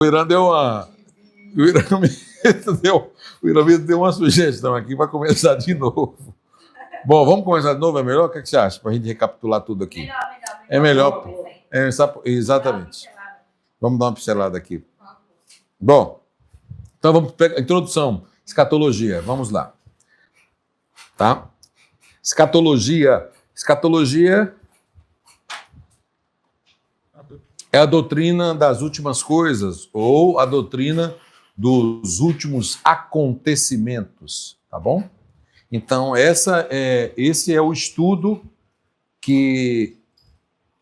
Irã deu uma. O Iramito deu uma sugestão aqui para começar de novo. Bom, vamos começar de novo? É melhor? O que é que você acha? Para a gente recapitular tudo aqui. Melhor. É melhor. Exatamente. Vamos dar uma pincelada aqui. Bom, então vamos pegar introdução. Escatologia. Vamos lá. Tá? Escatologia. Escatologia é a doutrina das últimas coisas ou a doutrina dos últimos acontecimentos, tá bom? Então, esse é o estudo que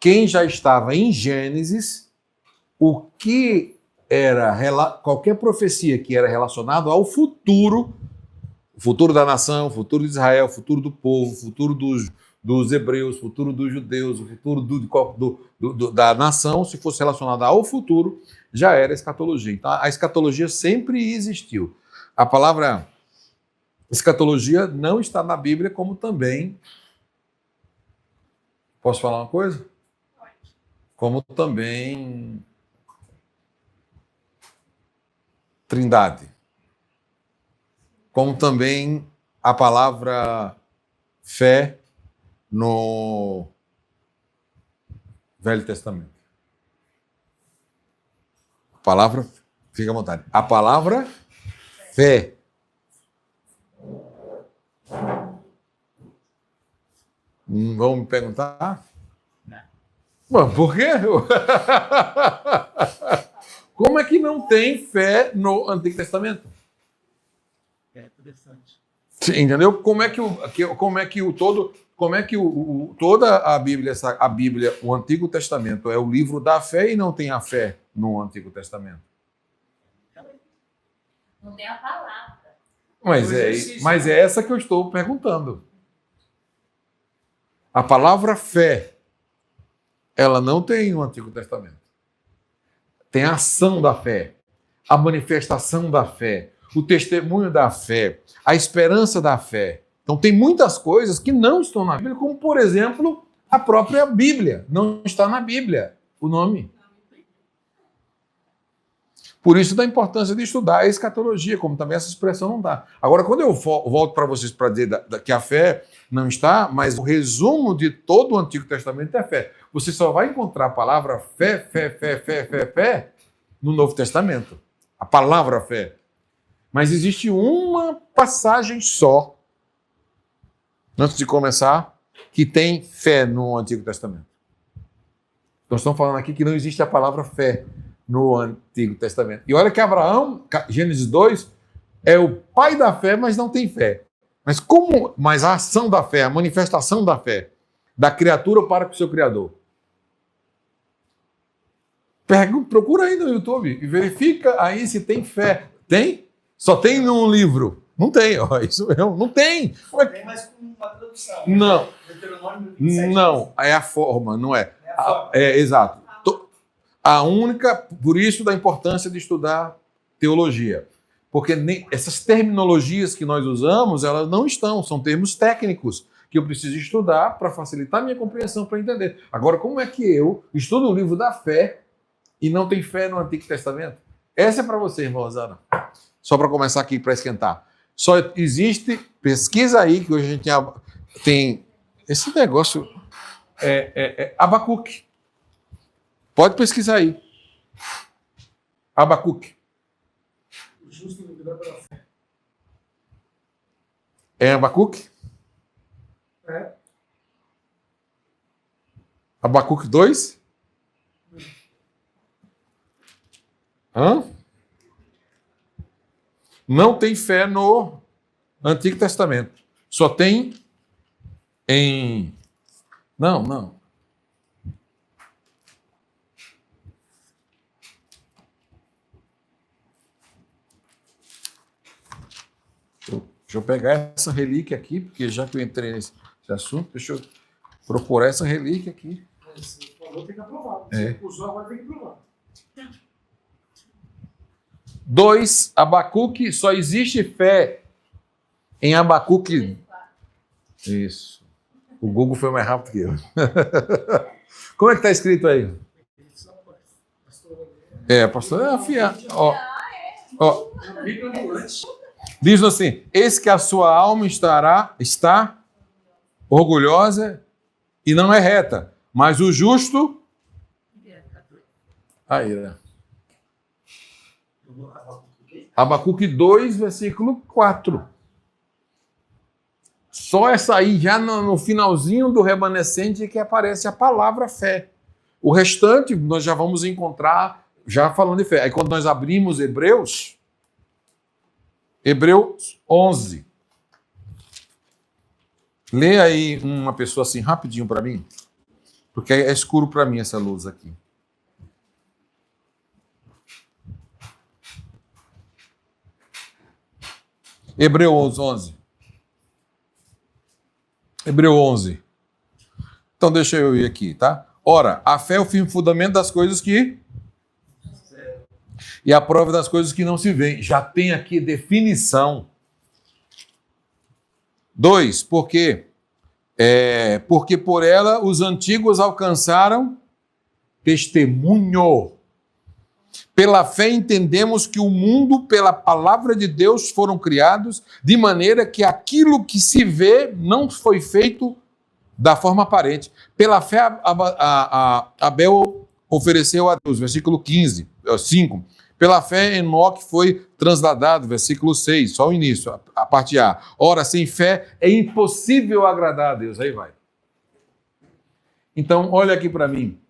quem já estava em Gênesis, o que era qualquer profecia que era relacionada ao futuro, o futuro da nação, o futuro de Israel, o futuro do povo, o futuro dos hebreus, o futuro dos judeus, o futuro da nação, se fosse relacionada ao futuro, já era escatologia. Então, a escatologia sempre existiu. A palavra escatologia não está na Bíblia, como também... Posso falar uma coisa? Como também... Trindade. Como também a palavra fé no Velho Testamento. A palavra, fica à vontade. A palavra fé. Vão me perguntar? Não. Mas por quê? Como é que não tem fé no Antigo Testamento? É interessante. Entendeu? Como é que toda a Bíblia, o Antigo Testamento é o livro da fé e não tem a fé no Antigo Testamento? Não tem a palavra. Mas é essa que eu estou perguntando. A palavra fé, ela não tem no Antigo Testamento. Tem a ação da fé, a manifestação da fé, o testemunho da fé, a esperança da fé. Então tem muitas coisas que não estão na Bíblia, como, por exemplo, a própria Bíblia. Não está na Bíblia o nome. Por isso da importância de estudar a escatologia, como também essa expressão não dá. Agora, quando eu volto para vocês para dizer que a fé não está, mas o resumo de todo o Antigo Testamento é fé. Você só vai encontrar a palavra fé no Novo Testamento. A palavra fé. Mas existe uma passagem só, antes de começar, que tem fé no Antigo Testamento. Nós estamos falando aqui que não existe a palavra fé no Antigo Testamento. E olha que Abraão, Gênesis 2, é o pai da fé, mas não tem fé. Mas a ação da fé, a manifestação da fé, da criatura para com o seu Criador. Procura aí no YouTube e verifica aí se tem fé. Tem? Só tem num livro. Não tem, ó, isso mesmo, não tem. Tem, mas com uma tradução. Não. Não, é a forma, não é. Exato. A única, por isso da importância de estudar teologia. Porque essas terminologias que nós usamos, elas não estão, são termos técnicos que eu preciso estudar para facilitar a minha compreensão, para entender. Agora, como é que eu estudo o livro da fé e não tem fé no Antigo Testamento? Essa é para você, irmã Rosana. Só para começar aqui, para esquentar. Só existe, pesquisa aí, que hoje a gente tem esse negócio, Abacuque. Pode pesquisar aí. Abacuque. O justo viverá pela fé. É Abacuque? É. Abacuque 2? Hã? Não tem fé no Antigo Testamento. Só tem em... Não. Deixa eu pegar essa relíquia aqui, porque já que eu entrei nesse assunto, deixa eu procurar essa relíquia aqui. Você falou, tem que aprovar. Você usou, agora tem que provar. 2, Abacuque, só existe fé em Abacuque. Isso. O Google foi mais rápido que eu. Como é que está escrito aí? Pastor, ó, Bíblia ambulante. diz assim: eis que a sua alma está orgulhosa e não é reta, mas o justo. Aí, né? Abacuque 2, versículo 4. Só essa aí, já no finalzinho do remanescente, que aparece a palavra fé. O restante nós já vamos encontrar, já falando de fé. Aí quando nós abrimos Hebreus 11. Lê aí uma pessoa assim rapidinho para mim, porque é escuro para mim essa luz aqui. Hebreus 11. Hebreus 11. Então deixa eu ir aqui, tá? Ora, a fé é o firme fundamento das coisas que... E a prova das coisas que não se veem. Já tem aqui definição. 2, por quê? Porque por ela os antigos alcançaram testemunho. Pela fé entendemos que o mundo, pela palavra de Deus, foram criados, de maneira que aquilo que se vê não foi feito da forma aparente. Pela fé, Abel ofereceu a Deus, versículo 5. Pela fé, Enoque foi transladado, versículo 6, só o início, a parte A. Ora, sem fé é impossível agradar a Deus. Aí vai. Então, olha aqui para mim.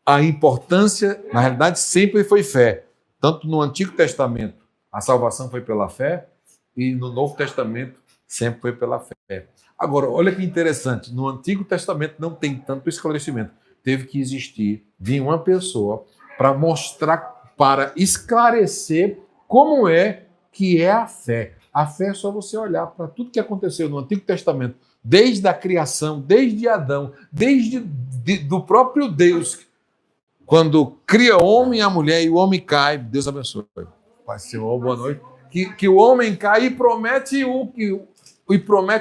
A importância, na realidade, sempre foi fé. Tanto no Antigo Testamento, a salvação foi pela fé, e no Novo Testamento, sempre foi pela fé. Agora, olha que interessante, no Antigo Testamento não tem tanto esclarecimento. Teve que existir, vir uma pessoa para mostrar, para esclarecer como é que é a fé. A fé é só você olhar para tudo que aconteceu no Antigo Testamento, desde a criação, desde Adão, desde do próprio Deus. Quando cria o homem e a mulher e o homem cai, Deus abençoe. Pai Senhor, boa noite. Que o homem cai e promete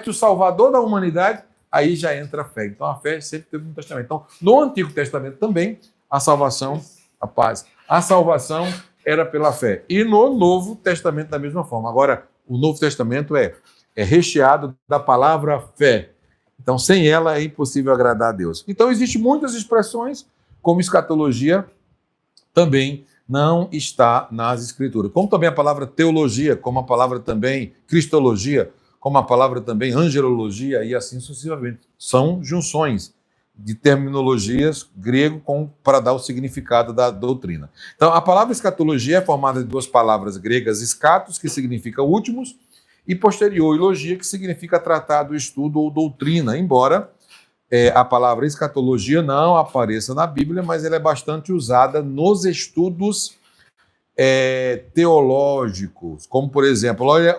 o Salvador da humanidade, aí já entra a fé. Então a fé sempre teve no Testamento. Então, no Antigo Testamento também, a salvação, a paz. A salvação era pela fé. E no Novo Testamento da mesma forma. Agora, o Novo Testamento é recheado da palavra fé. Então, sem ela é impossível agradar a Deus. Então, existem muitas expressões, como escatologia, também não está nas Escrituras. Como também a palavra teologia, como a palavra também cristologia, como a palavra também angelologia e assim sucessivamente. São junções de terminologias grego para dar o significado da doutrina. Então, a palavra escatologia é formada de duas palavras gregas, escatos, que significa últimos, e posterior, logia, que significa tratado, estudo ou doutrina, embora a palavra escatologia não apareça na Bíblia, mas ela é bastante usada nos estudos teológicos, como por exemplo, olha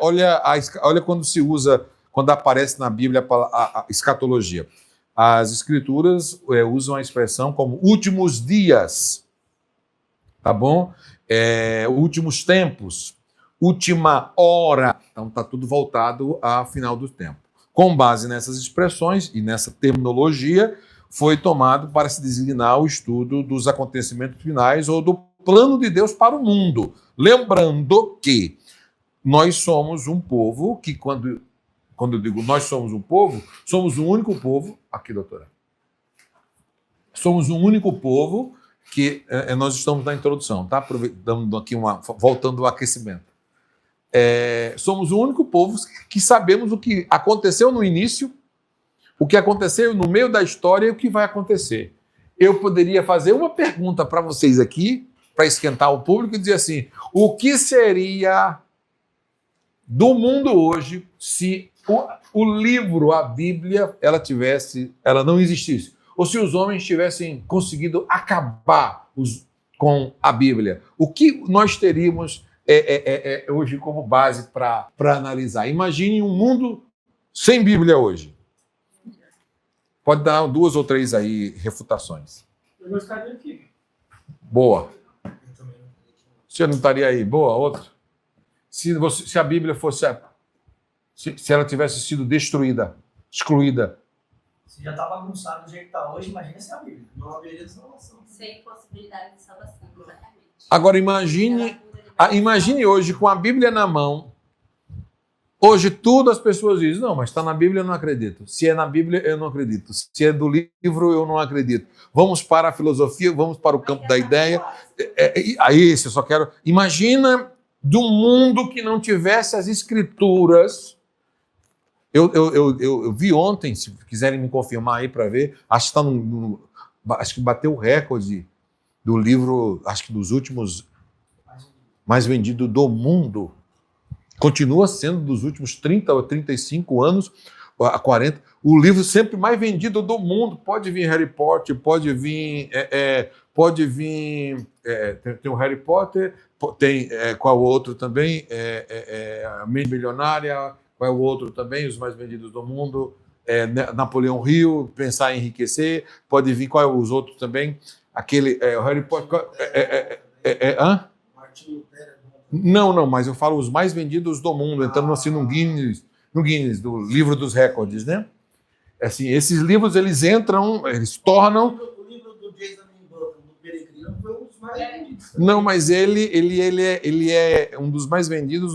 quando aparece na Bíblia a escatologia. As escrituras usam a expressão como últimos dias, tá bom? Últimos tempos, última hora. Então está tudo voltado ao final do tempo. Com base nessas expressões e nessa terminologia, foi tomado para se designar o estudo dos acontecimentos finais ou do plano de Deus para o mundo. Lembrando que nós somos um povo que, quando eu digo nós somos um povo, somos o único povo... Aqui, doutora. Somos o único povo que... nós estamos na introdução, tá? Dando aqui voltando ao aquecimento. Somos o único povo que sabemos o que aconteceu no início, o que aconteceu no meio da história e o que vai acontecer. Eu poderia fazer uma pergunta para vocês aqui, para esquentar o público, e dizer assim: o que seria do mundo hoje se o livro, a Bíblia, ela não existisse? Ou se os homens tivessem conseguido acabar com a Bíblia? O que nós teríamos hoje como base para analisar? Imagine um mundo sem Bíblia hoje. Pode dar 2 ou 3 aí refutações. Eu não estaria aqui. Boa. Você não estaria aí? Boa, outra. Se a Bíblia fosse... Se ela tivesse sido destruída, excluída. Se já está bagunçado do jeito que está hoje, imagina se a Bíblia. Não haveria salvação. Sem possibilidade de salvação, exatamente. Agora imagine hoje com a Bíblia na mão. Hoje tudo as pessoas dizem, não, mas está na Bíblia, eu não acredito. Se é na Bíblia, eu não acredito. Se é do livro, eu não acredito. Vamos para a filosofia, vamos para o campo da ideia. Aí, eu só quero... Imagina de um mundo que não tivesse as escrituras. Eu vi ontem, se quiserem me confirmar aí para ver, acho que acho que bateu o recorde do livro, acho que dos últimos mais vendido do mundo. Continua sendo dos últimos 30 ou 35 anos, a 40, o livro sempre mais vendido do mundo. Pode vir Harry Potter, pode vir... tem o Harry Potter, tem qual outro também? A Mente Milionária, qual é o outro também? Os mais vendidos do mundo. Napoleão Hill, Pensar em Enriquecer. Pode vir qual é os outros também? Aquele o Harry Potter... Martinho Lutero. Não, mas eu falo os mais vendidos do mundo, entrando assim no Guinness, do livro dos recordes, né? Assim, esses livros, eles entram, eles tornam... O livro do Jason Button, do Peregrino, foi um dos mais vendidos. Não, mas ele é um dos mais vendidos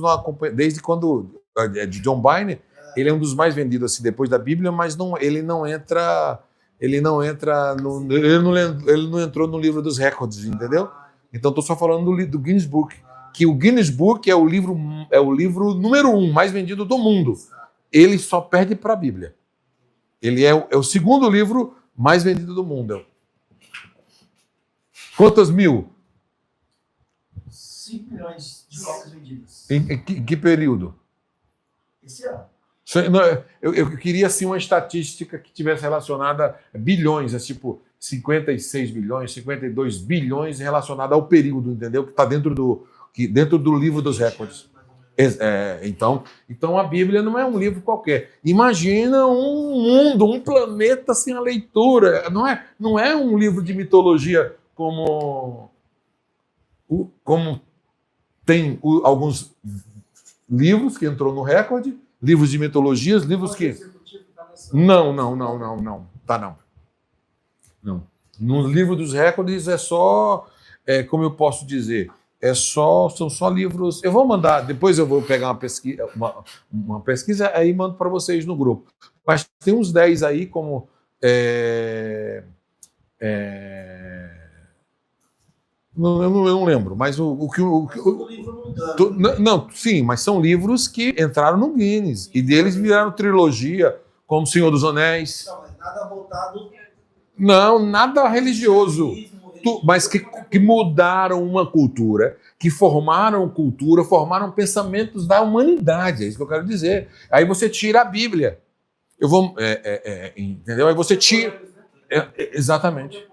desde quando... de John Byrne, ele é um dos mais vendidos assim, depois da Bíblia, mas ele não entrou no livro dos recordes, entendeu? Então, estou só falando do Guinness Book. Que o Guinness Book é o livro número 1 mais vendido do mundo. Ele só perde para a Bíblia. Ele é o segundo livro mais vendido do mundo. Quantas mil? 5 milhões de cópias vendidas. Em que período? Esse ano. Eu queria assim, uma estatística que tivesse relacionada a bilhões, tipo 56 bilhões, 52 bilhões relacionada ao período, entendeu? Que está dentro do livro dos recordes. Então a Bíblia não é um livro qualquer. Imagina um mundo, um planeta sem a leitura. Não é um livro de mitologia como tem alguns livros que entrou no recorde, livros de mitologias, livros que... Não. Tá não. Não. No livro dos recordes é só, como eu posso dizer, são só livros. Eu vou mandar, depois eu vou pegar uma pesquisa, aí mando para vocês no grupo. Mas tem uns 10 aí, como eu não lembro, mas sim, mas são livros que entraram no Guinness e deles viraram trilogia, como Senhor dos Anéis. Não, mas nada voltado. Não, nada religioso, mas que mudaram uma cultura, que formaram pensamentos da humanidade, é isso que eu quero dizer. Aí você tira a Bíblia, entendeu? Aí você tira... exatamente,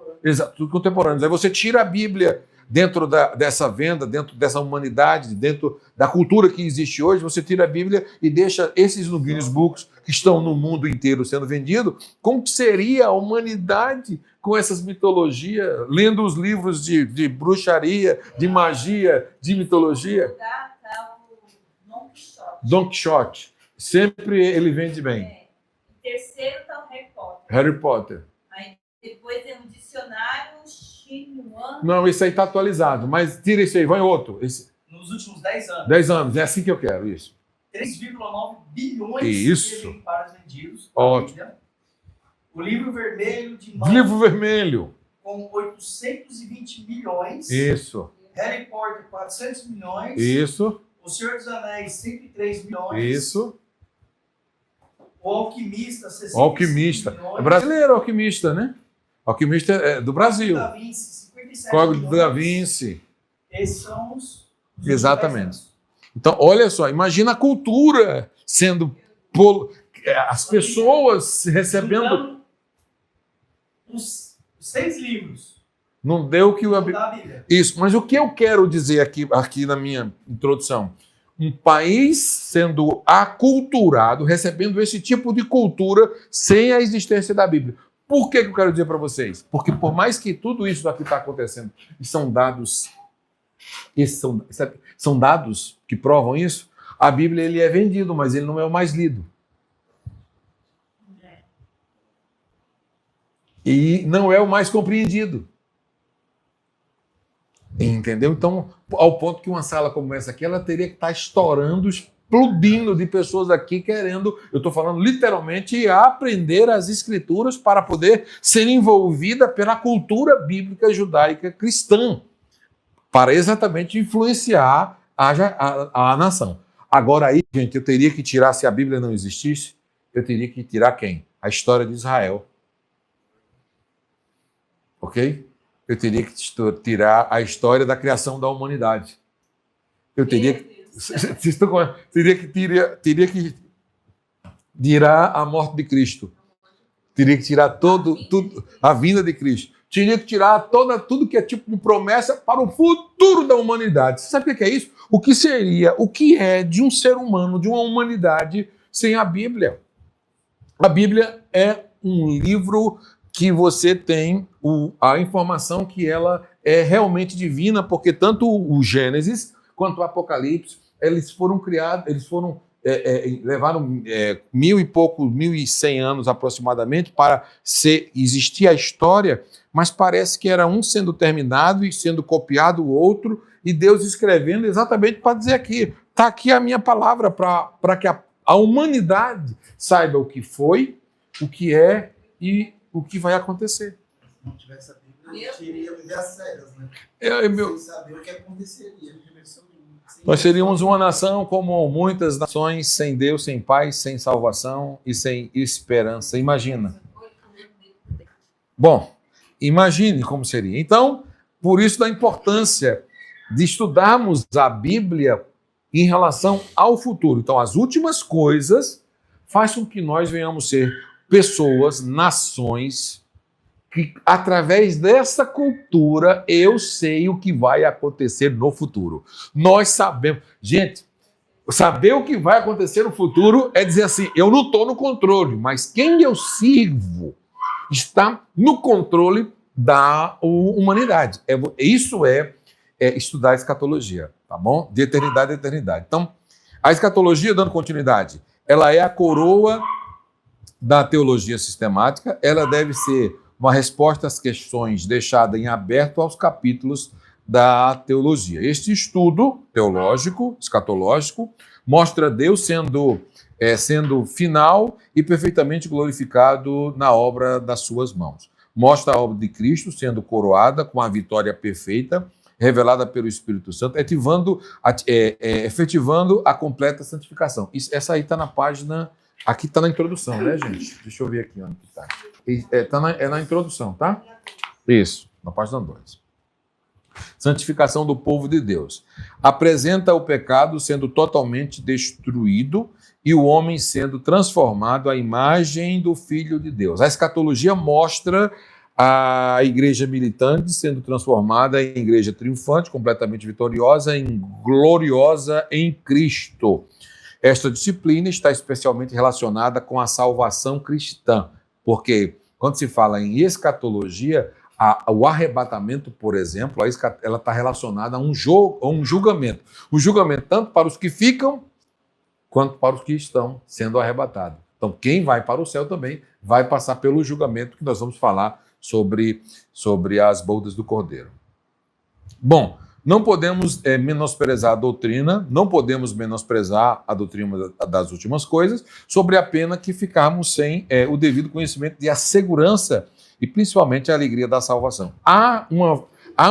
tudo contemporâneos. Aí você tira a Bíblia dentro dessa venda, dentro dessa humanidade, dentro da cultura que existe hoje, você tira a Bíblia e deixa esses no Guinness Books, que estão no mundo inteiro sendo vendidos. Como seria a humanidade com essas mitologias, lendo os livros de bruxaria, de magia, de mitologia? Don Quixote. Sempre ele vende bem. Em terceiro está o Harry Potter. Harry Potter. Aí depois tem um dicionário chinês. Não, esse aí está atualizado, mas tira esse aí, vai outro. Nos últimos 10 anos. 10 anos, é assim que eu quero, isso. 3,9 bilhões isso. de exemplares vendidos. Ótimo. O livro vermelho de mão. Livro vermelho. Com 820 milhões. Isso. Harry Potter, 400 milhões. Isso. O Senhor dos Anéis, 103 milhões. Isso. O Alquimista, 60 Alquimista. milhões. É brasileiro, Alquimista, né? Alquimista é do Brasil. Código da Vinci, 57 Código milhões. da Vinci. Esses são os Exatamente. Então, olha só, imagina a cultura sendo... as pessoas recebendo... Juntando os 6 livros. Não deu que o... Da Bíblia. Isso, mas o que eu quero dizer aqui na minha introdução? Um país sendo aculturado, recebendo esse tipo de cultura sem a existência da Bíblia. Por que eu quero dizer para vocês? Porque por mais que tudo isso aqui está acontecendo, e são dados, são dados que provam isso, a Bíblia ele é vendido, mas ele não é o mais lido. E não é o mais compreendido. Entendeu? Então, ao ponto que uma sala como essa aqui, ela teria que estar estourando, explodindo de pessoas aqui querendo, eu estou falando literalmente, aprender as escrituras para poder ser envolvida pela cultura bíblica judaica cristã, para exatamente influenciar a nação. Agora aí, gente, eu teria que tirar, se a Bíblia não existisse, eu teria que tirar quem? A história de Israel. Ok? Eu teria que tirar a história da criação da humanidade. Eu teria que teria que tirar a morte de Cristo. Teria que tirar tudo, a vinda de Cristo. Teria que tirar tudo que é tipo de promessa para o futuro da humanidade. Você sabe o que é isso? O que seria, o que é de um ser humano, de uma humanidade sem a Bíblia? A Bíblia é um livro que você tem a informação que ela é realmente divina, porque tanto o Gênesis quanto o Apocalipse, eles foram criados, levaram 1.100 anos aproximadamente para existir a história, mas parece que era um sendo terminado e sendo copiado o outro, e Deus escrevendo exatamente para dizer aqui, está aqui a minha palavra para que a humanidade saiba o que foi, o que é e o que vai acontecer. Se não tivesse a Bíblia, a gente iria viver as cegas, né? Sem saber o que aconteceria. Nós seríamos uma nação como muitas nações, sem Deus, sem paz, sem salvação e sem esperança. Imagina. Bom, imagine como seria. Então, por isso da importância de estudarmos a Bíblia em relação ao futuro. Então, as últimas coisas fazem com que nós venhamos ser pessoas, nações, que através dessa cultura eu sei o que vai acontecer no futuro. Nós sabemos. Gente, saber o que vai acontecer no futuro é dizer assim, eu não estou no controle, mas quem eu sirvo está no controle da humanidade. Isso é estudar a escatologia, tá bom? De eternidade a eternidade. Então, a escatologia, dando continuidade, ela é a coroa da teologia sistemática, ela deve ser uma resposta às questões deixada em aberto aos capítulos da teologia. Este estudo teológico, escatológico, mostra Deus sendo final e perfeitamente glorificado na obra das suas mãos. Mostra a obra de Cristo sendo coroada com a vitória perfeita, revelada pelo Espírito Santo, efetivando a completa santificação. Essa aí está na página... Aqui está na introdução, né, gente? Deixa eu ver aqui onde está. É na introdução, tá? Isso, na página 2. Santificação do povo de Deus. Apresenta o pecado sendo totalmente destruído e o homem sendo transformado à imagem do Filho de Deus. A escatologia mostra a igreja militante sendo transformada em igreja triunfante, completamente vitoriosa, gloriosa em Cristo. Esta disciplina está especialmente relacionada com a salvação cristã, porque quando se fala em escatologia, o arrebatamento, por exemplo, ela está relacionada a um julgamento. Um julgamento tanto para os que ficam, quanto para os que estão sendo arrebatados. Então, quem vai para o céu também vai passar pelo julgamento que nós vamos falar sobre as bodas do Cordeiro. Bom, não podemos menosprezar a doutrina, não podemos menosprezar a doutrina das últimas coisas, sobre a pena que ficarmos sem o devido conhecimento e a segurança e principalmente a alegria da salvação. Há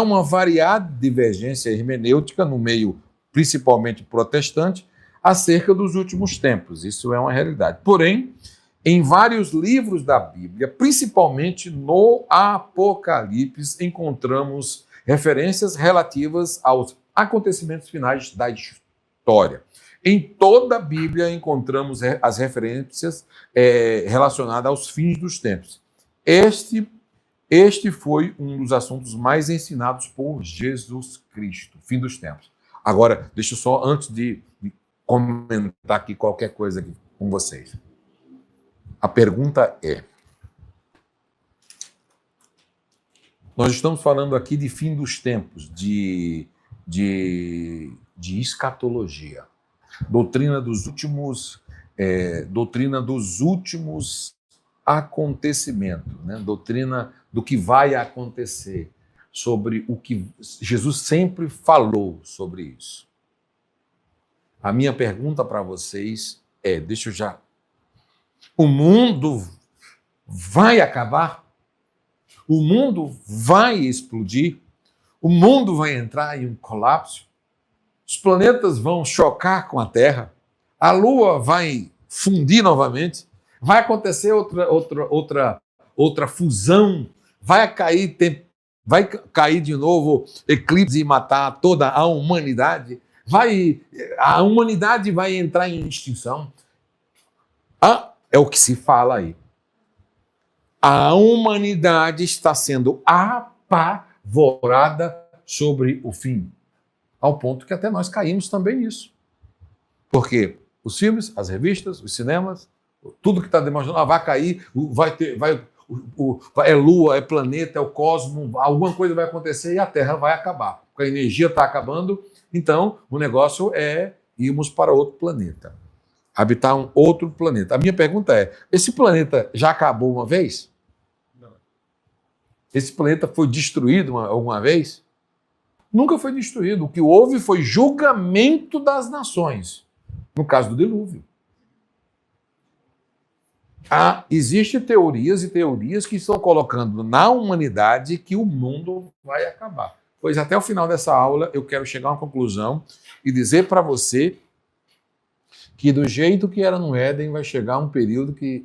uma variada divergência hermenêutica no meio, principalmente protestante, acerca dos últimos tempos. Isso é uma realidade. Porém, em vários livros da Bíblia, principalmente no Apocalipse, encontramos referências relativas aos acontecimentos finais da história. Em toda a Bíblia encontramos as referências relacionadas aos fins dos tempos. Este foi um dos assuntos mais ensinados por Jesus Cristo, fim dos tempos. Agora, deixa eu só, antes de comentar aqui qualquer coisa aqui com vocês. A pergunta é: nós estamos falando aqui de fim dos tempos, de escatologia, doutrina dos últimos acontecimentos, né? Doutrina do que vai acontecer. sobre o que Jesus sempre falou sobre isso. A minha pergunta para vocês é, o mundo vai acabar? O mundo vai explodir? O mundo vai entrar em um colapso? Os planetas vão chocar com a Terra? A Lua vai fundir novamente? Vai acontecer outra fusão? Vai cair de novo eclipse e matar toda a humanidade? A humanidade vai entrar em extinção? É o que se fala aí. A humanidade está sendo apavorada sobre o fim, ao ponto que até nós caímos também nisso. Porque os filmes, as revistas, os cinemas, tudo que está demonstrando, vai cair, é lua, é planeta, é o cosmos, alguma coisa vai acontecer e a Terra vai acabar. Porque a energia está acabando, então o negócio é irmos para outro planeta. Habitar um outro planeta. A minha pergunta é, esse planeta já acabou uma vez? Não. Esse planeta foi destruído alguma vez? Nunca foi destruído. O que houve foi julgamento das nações, no caso do dilúvio. Existem teorias e teorias que estão colocando na humanidade que o mundo vai acabar. Pois até o final dessa aula eu quero chegar a uma conclusão e dizer para você que do jeito que era no Éden vai chegar um período que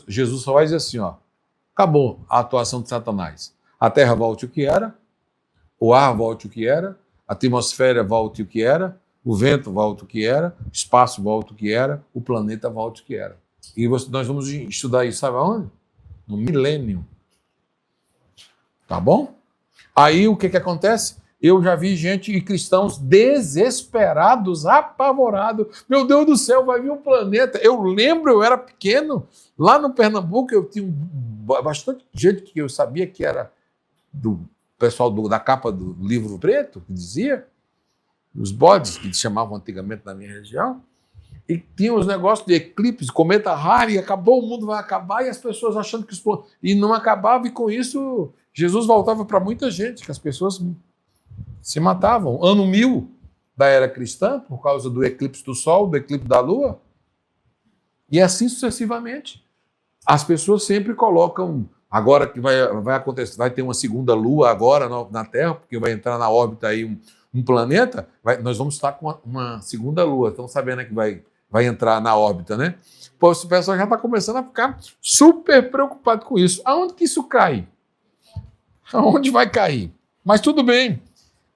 Jesus só vai dizer assim, acabou a atuação de Satanás. A terra volte o que era, o ar volte o que era, a atmosfera volte o que era, o vento volte o que era, o espaço volte o que era, o planeta volte o que era. E nós vamos estudar isso, sabe aonde? No milênio. Tá bom? Aí o que acontece? Eu já vi gente e cristãos desesperados, apavorados. Meu Deus do céu, vai vir um planeta. Eu lembro, eu era pequeno, lá no Pernambuco, eu tinha bastante gente que eu sabia que era do pessoal da capa do livro preto, que dizia, os bodes, que chamavam antigamente na minha região, e tinha os negócios de eclipse, cometa Halley, acabou, o mundo vai acabar, e as pessoas achando que e não acabava, e com isso Jesus voltava para muita gente, que as pessoas se matavam. Ano 1000 da era cristã, por causa do eclipse do Sol, do eclipse da Lua, e assim sucessivamente. As pessoas sempre colocam, agora que vai acontecer, vai ter uma segunda Lua agora na Terra, porque vai entrar na órbita aí um planeta, nós vamos estar com uma segunda Lua, estão sabendo que vai entrar na órbita, né? Pô, o pessoal já está começando a ficar super preocupado com isso. Aonde que isso cai? Aonde vai cair? Mas tudo bem.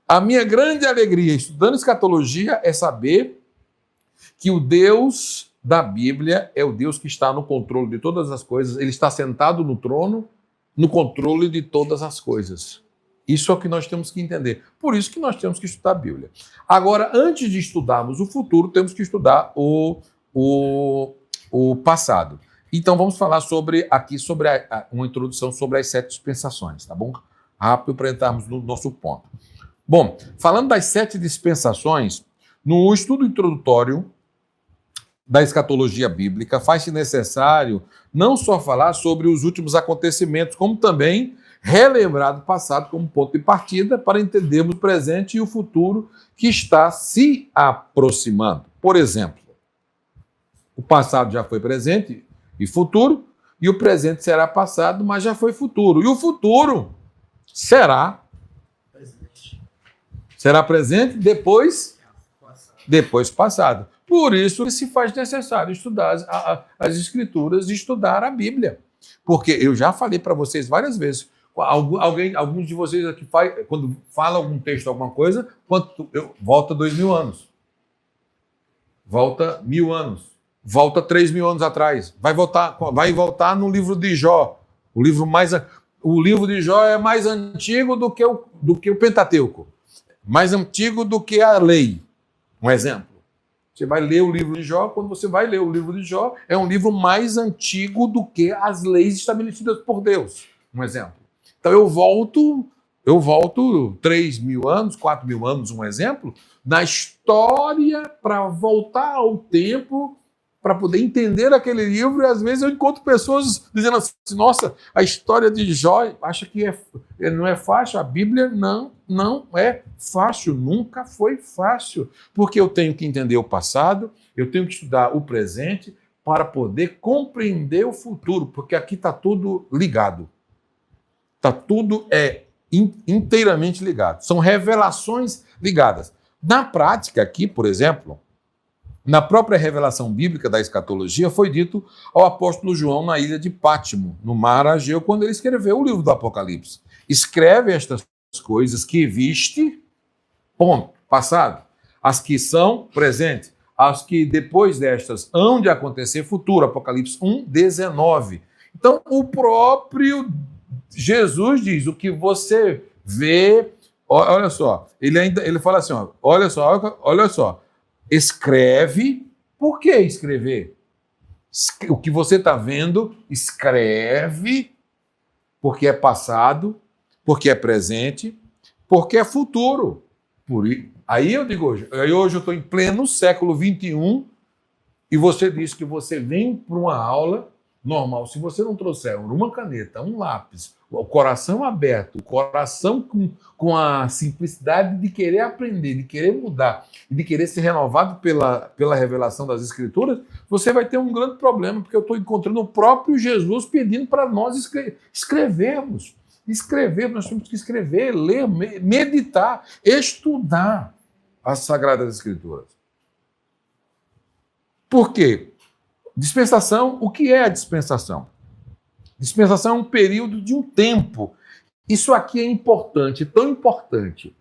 A minha grande alegria estudando escatologia é saber que o Deus da Bíblia é o Deus que está no controle de todas as coisas. Ele está sentado no trono, no controle de todas as coisas. Isso é o que nós temos que entender. Por isso que nós temos que estudar a Bíblia. Agora, antes de estudarmos o futuro, temos que estudar o passado. Então, vamos falar sobre uma introdução sobre as 7 dispensações, tá bom? Rápido para entrarmos no nosso ponto. Bom, falando das 7 dispensações, no estudo introdutório da escatologia bíblica, faz-se necessário não só falar sobre os últimos acontecimentos, como também relembrar do passado como ponto de partida para entendermos o presente e o futuro que está se aproximando. Por exemplo, o passado já foi presente e futuro, e o presente será passado, mas já foi futuro. E o futuro será presente depois passado. Por isso se faz necessário estudar as Escrituras e estudar a Bíblia. Porque eu já falei para vocês várias vezes, alguns de vocês aqui quando fala algum texto, alguma coisa, volta 2000 anos, volta 1000 anos, volta 3000 anos atrás, vai voltar no livro de Jó. O livro de Jó é mais antigo do que o Pentateuco, mais antigo do que a lei. Um exemplo. Você vai ler o livro de Jó, quando você vai ler o livro de Jó, é um livro mais antigo do que as leis estabelecidas por Deus. Um exemplo. Então eu volto 3.000 anos, 4.000 anos, um exemplo, na história para voltar ao tempo para poder entender aquele livro, e às vezes eu encontro pessoas dizendo assim, nossa, a história de Jó, acha que não é fácil? A Bíblia não é fácil, nunca foi fácil, porque eu tenho que entender o passado, eu tenho que estudar o presente para poder compreender o futuro, porque aqui está tudo ligado. Está tudo inteiramente ligado. São revelações ligadas. Na prática aqui, por exemplo, na própria revelação bíblica da escatologia, foi dito ao apóstolo João na ilha de Pátimo, no mar Egeu, quando ele escreveu o livro do Apocalipse. Escreve estas coisas que viste, ponto, passado. As que são presentes, as que depois destas hão de acontecer futuro, Apocalipse 1:19. Então, o próprio Jesus diz, o que você vê, olha só, ele fala assim, ó, olha só, escreve. Por que escrever? O que você está vendo, escreve, porque é passado, porque é presente, porque é futuro. Aí eu digo hoje eu estou em pleno século XXI e você diz que você vem para uma aula normal. Se você não trouxer uma caneta, um lápis, o coração aberto, o coração com a simplicidade de querer aprender, de querer mudar, e de querer ser renovado pela revelação das Escrituras, você vai ter um grande problema, porque eu estou encontrando o próprio Jesus pedindo para nós escrevermos. Nós temos que escrever, ler, meditar, estudar as Sagradas Escrituras. Por quê? Dispensação, o que é a dispensação? Dispensação é um período de um tempo. Isso aqui é importante, tão importante,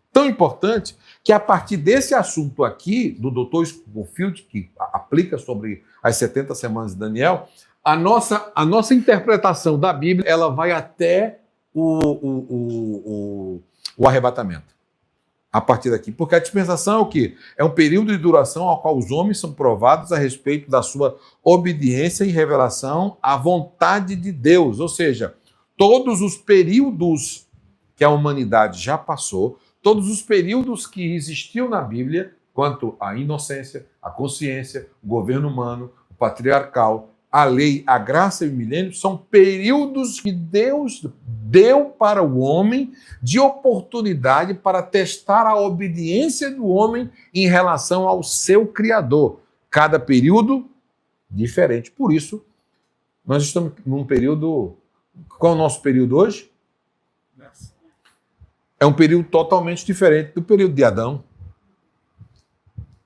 que a partir desse assunto aqui, do Dr. Scofield, que aplica sobre as 70 semanas de Daniel, a nossa interpretação da Bíblia, ela vai até o arrebatamento. A partir daqui. Porque a dispensação é o quê? É um período de duração ao qual os homens são provados a respeito da sua obediência e revelação à vontade de Deus. Ou seja, todos os períodos que a humanidade já passou, todos os períodos que existiu na Bíblia, quanto à inocência, à consciência, o governo humano, o patriarcal, a lei, a graça e o milênio, são períodos que Deus deu para o homem de oportunidade para testar a obediência do homem em relação ao seu Criador. Cada período diferente. Por isso, nós estamos num período... Qual é o nosso período hoje? É um período totalmente diferente do período de Adão,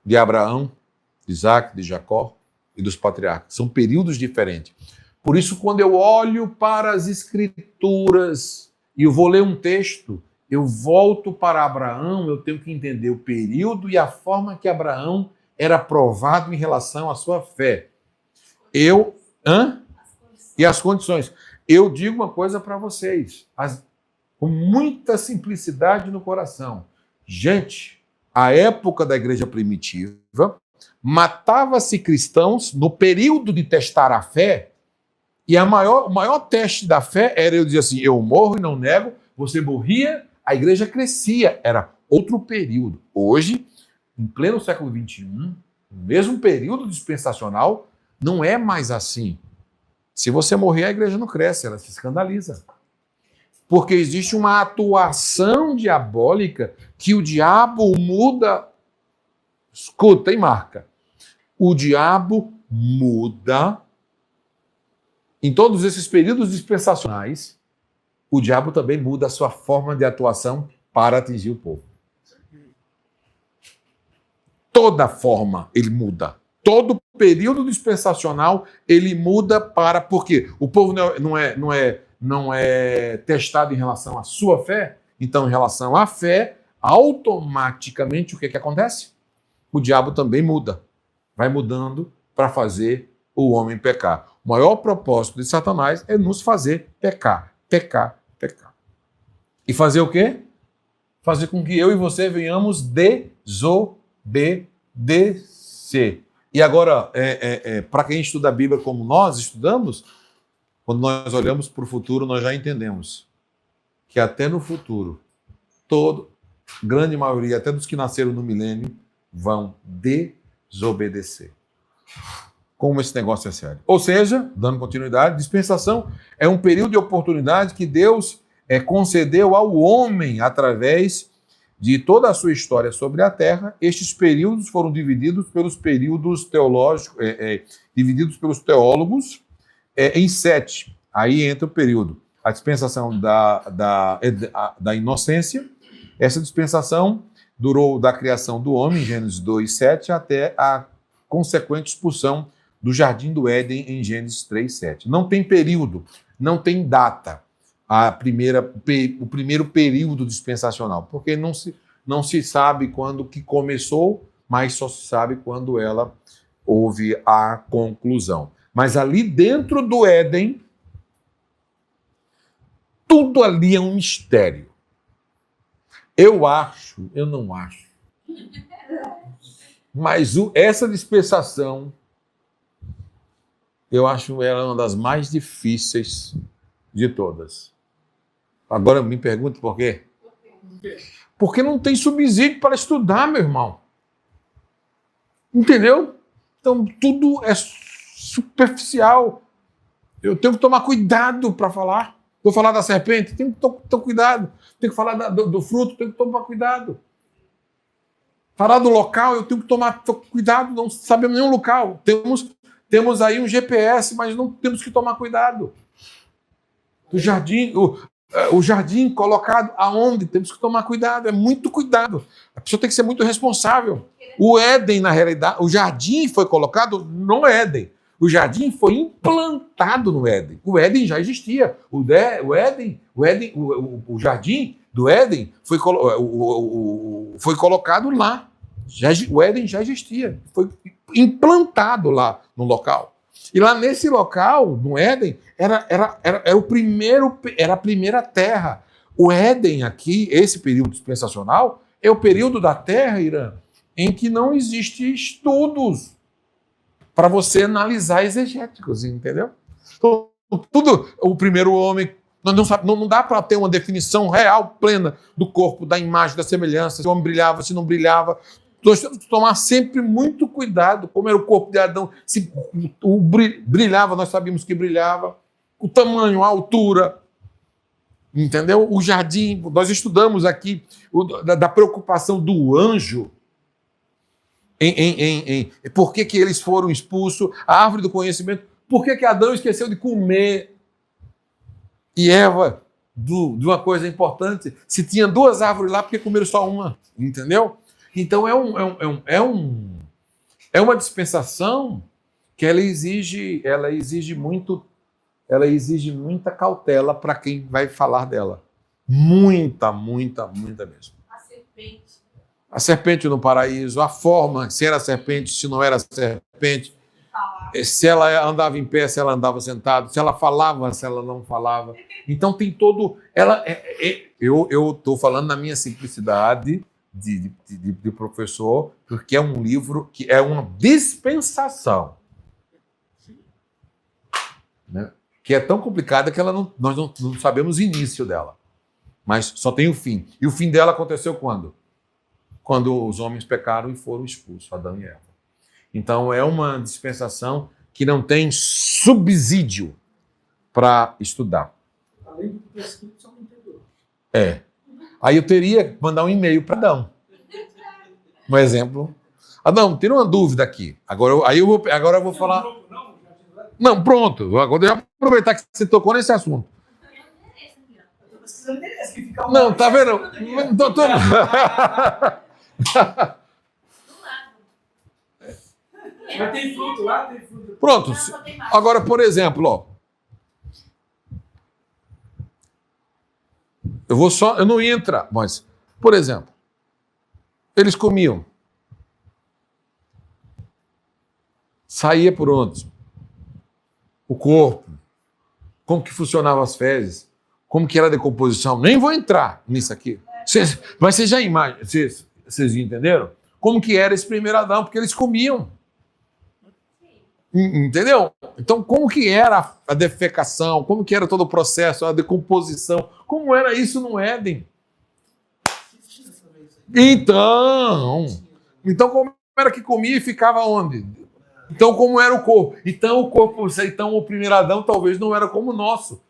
de Abraão, de Isaac, de Jacó e dos patriarcas. São períodos diferentes. Por isso, quando eu olho para as Escrituras e eu vou ler um texto, eu volto para Abraão, eu tenho que entender o período e a forma que Abraão era provado em relação à sua fé. E as condições. Eu digo uma coisa para vocês, com muita simplicidade no coração. Gente, a época da igreja primitiva, matava-se cristãos no período de testar a fé, e o maior teste da fé era eu dizer assim, eu morro e não nego, você morria, a igreja crescia, era outro período. Hoje, em pleno século XXI, no mesmo período dispensacional, não é mais assim. Se você morrer, a igreja não cresce, ela se escandaliza. Porque existe uma atuação diabólica que o diabo muda. Escuta e marca. O diabo muda. Em todos esses períodos dispensacionais, o diabo também muda a sua forma de atuação para atingir o povo. Toda forma ele muda. Todo período dispensacional ele muda para... Por quê? O povo não é testado em relação à sua fé. Então, em relação à fé, automaticamente o que acontece? O diabo também muda. Vai mudando para fazer o homem pecar. O maior propósito de Satanás é nos fazer pecar. E fazer o quê? Fazer com que eu e você venhamos desobedecer. E agora, para quem estuda a Bíblia como nós estudamos, quando nós olhamos para o futuro, nós já entendemos que até no futuro, grande maioria, até dos que nasceram no milênio, vão desobedecer. como esse negócio é sério. Ou seja, dando continuidade, dispensação é um período de oportunidade que Deus concedeu ao homem através de toda a sua história sobre a Terra. Estes períodos foram divididos pelos períodos teológicos, divididos pelos teólogos em 7. Aí entra o período. A dispensação da inocência. Essa dispensação durou da criação do homem, em Gênesis 2:7, até a consequente expulsão do Jardim do Éden, em Gênesis 3:7. Não tem período, não tem data, o primeiro período dispensacional, porque não se sabe quando que começou, mas só se sabe quando ela houve a conclusão. Mas ali dentro do Éden, tudo ali é um mistério. Eu não acho, mas essa dispensação, eu acho ela uma das mais difíceis de todas. Agora me pergunto por quê? Porque não tem subsídio para estudar, meu irmão. Entendeu? Então tudo é superficial. Eu tenho que tomar cuidado para falar. Vou falar da serpente, tenho que tomar cuidado. Tenho que falar do fruto, tenho que tomar cuidado. Falar do local, eu tenho que tomar cuidado, não sabemos nenhum local. Temos aí um GPS, mas não temos que tomar cuidado. O jardim colocado aonde? Temos que tomar cuidado, é muito cuidado. A pessoa tem que ser muito responsável. O Éden, na realidade, o jardim foi colocado no Éden. O jardim foi implantado no Éden. O Éden já existia. O jardim do Éden foi colocado lá. O Éden já existia. Foi implantado lá no local. E lá nesse local, no Éden, era a primeira terra. O Éden aqui, esse período dispensacional, é o período da terra, Irã, em que não existe estudos para você analisar exegéticos, entendeu? Tudo, o primeiro homem, não dá para ter uma definição real, plena do corpo, da imagem, da semelhança, se o homem brilhava, se não brilhava. Nós temos que tomar sempre muito cuidado, como era o corpo de Adão, se brilhava, nós sabíamos que brilhava, o tamanho, a altura, entendeu? O jardim, nós estudamos aqui da preocupação do anjo, por que eles foram expulsos, a árvore do conhecimento, por que Adão esqueceu de comer e Eva de uma coisa importante, se tinha 2 árvores lá, por que comeram só uma, entendeu? Então é uma dispensação que ela exige muita cautela para quem vai falar dela, muita mesmo. A serpente no paraíso, a forma, se era serpente, se não era serpente, se ela andava em pé, se ela andava sentada, se ela falava, se ela não falava. Então tem todo... Eu estou falando na minha simplicidade de professor, porque é um livro que é uma dispensação, né? Que é tão complicada que nós não sabemos o início dela, mas só tem o fim. E o fim dela aconteceu quando? Quando os homens pecaram e foram expulsos, Adão e Eva. Então é uma dispensação que não tem subsídio para estudar. Além do que escrito, só não entendeu. Aí eu teria que mandar um e-mail para Adão. Um exemplo. Adão, tira uma dúvida aqui. Agora eu vou falar... Não, pronto. Agora eu já aproveitar que você tocou nesse assunto. Não, tá vendo? Mas tem fruto lá, tem fruto. Pronto. Agora, por exemplo, ó. Eu não ia entrar, mas, por exemplo, eles comiam. Saía por onde? O corpo. Como que funcionavam as fezes? Como que era a decomposição? Nem vou entrar nisso aqui. Mas vocês já imaginam, vocês entenderam? Como que era esse primeiro Adão? Porque eles comiam. Entendeu? Então, como que era a defecação? Como que era todo o processo, a decomposição? Como era isso no Éden? Então como era que comia e ficava onde? Então, como era o corpo? Então, o primeiro Adão talvez não era como o nosso.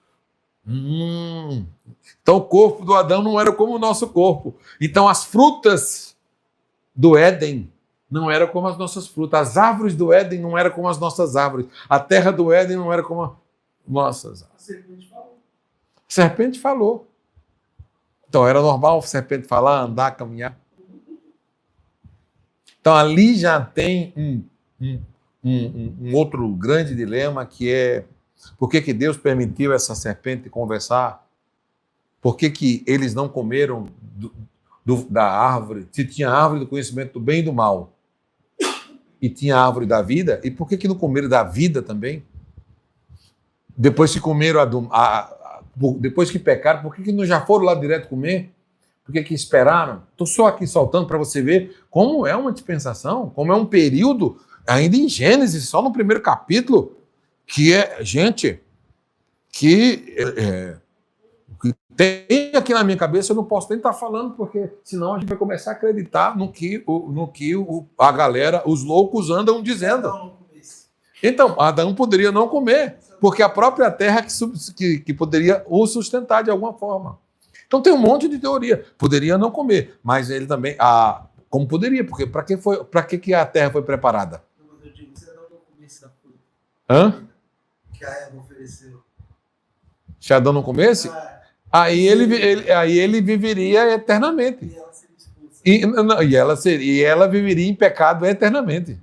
Então, o corpo do Adão não era como o nosso corpo. Então, as frutas do Éden não eram como as nossas frutas. As árvores do Éden não eram como as nossas árvores. A terra do Éden não era como as nossas árvores. A serpente falou. A serpente falou. Então, era normal a serpente falar, andar, caminhar. Então, ali já tem um outro grande dilema, que é por que Deus permitiu essa serpente conversar? Por que eles não comeram da árvore? Se tinha a árvore do conhecimento do bem e do mal e tinha a árvore da vida, e por que não comeram da vida também? Depois que comeram depois que pecaram, por que não já foram lá direto comer? Por que esperaram? Estou só aqui soltando para você ver como é uma dispensação, como é um período, ainda em Gênesis, só no primeiro capítulo, que é, gente, que tem aqui na minha cabeça, eu não posso nem estar falando, porque senão a gente vai começar a acreditar no que a galera, os loucos andam dizendo. Então, Adão poderia não comer, porque a própria terra que poderia o sustentar de alguma forma. Então tem um monte de teoria. Poderia não comer, mas ele também... como poderia? Porque para que a terra foi preparada? Não, mas eu digo, você não comesse da fruta. Hã? Que a Eva ofereceu. Se Adão não comesse, aí ele viveria eternamente. E ela seria expulsa. E ela viveria em pecado eternamente.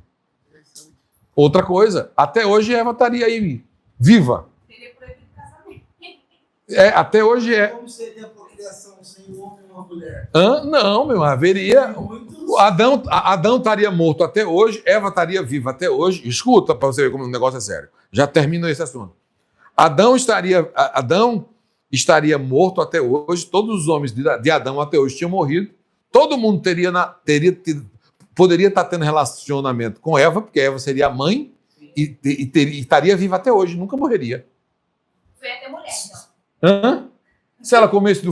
Outra coisa, até hoje Eva estaria aí, viva. Teria proibido casamento. Até hoje é. Como seria a procriação sem o homem e uma mulher? Não, meu, haveria. Adão estaria morto até hoje, Eva estaria viva até hoje. Escuta, para você ver como o negócio é sério. Já termino esse assunto. Adão estaria morto até hoje, todos os homens de Adão até hoje tinham morrido. Todo mundo poderia estar tendo relacionamento com Eva, porque Eva seria a mãe e estaria viva até hoje, nunca morreria. Foi até mulher, então. Se ela comesse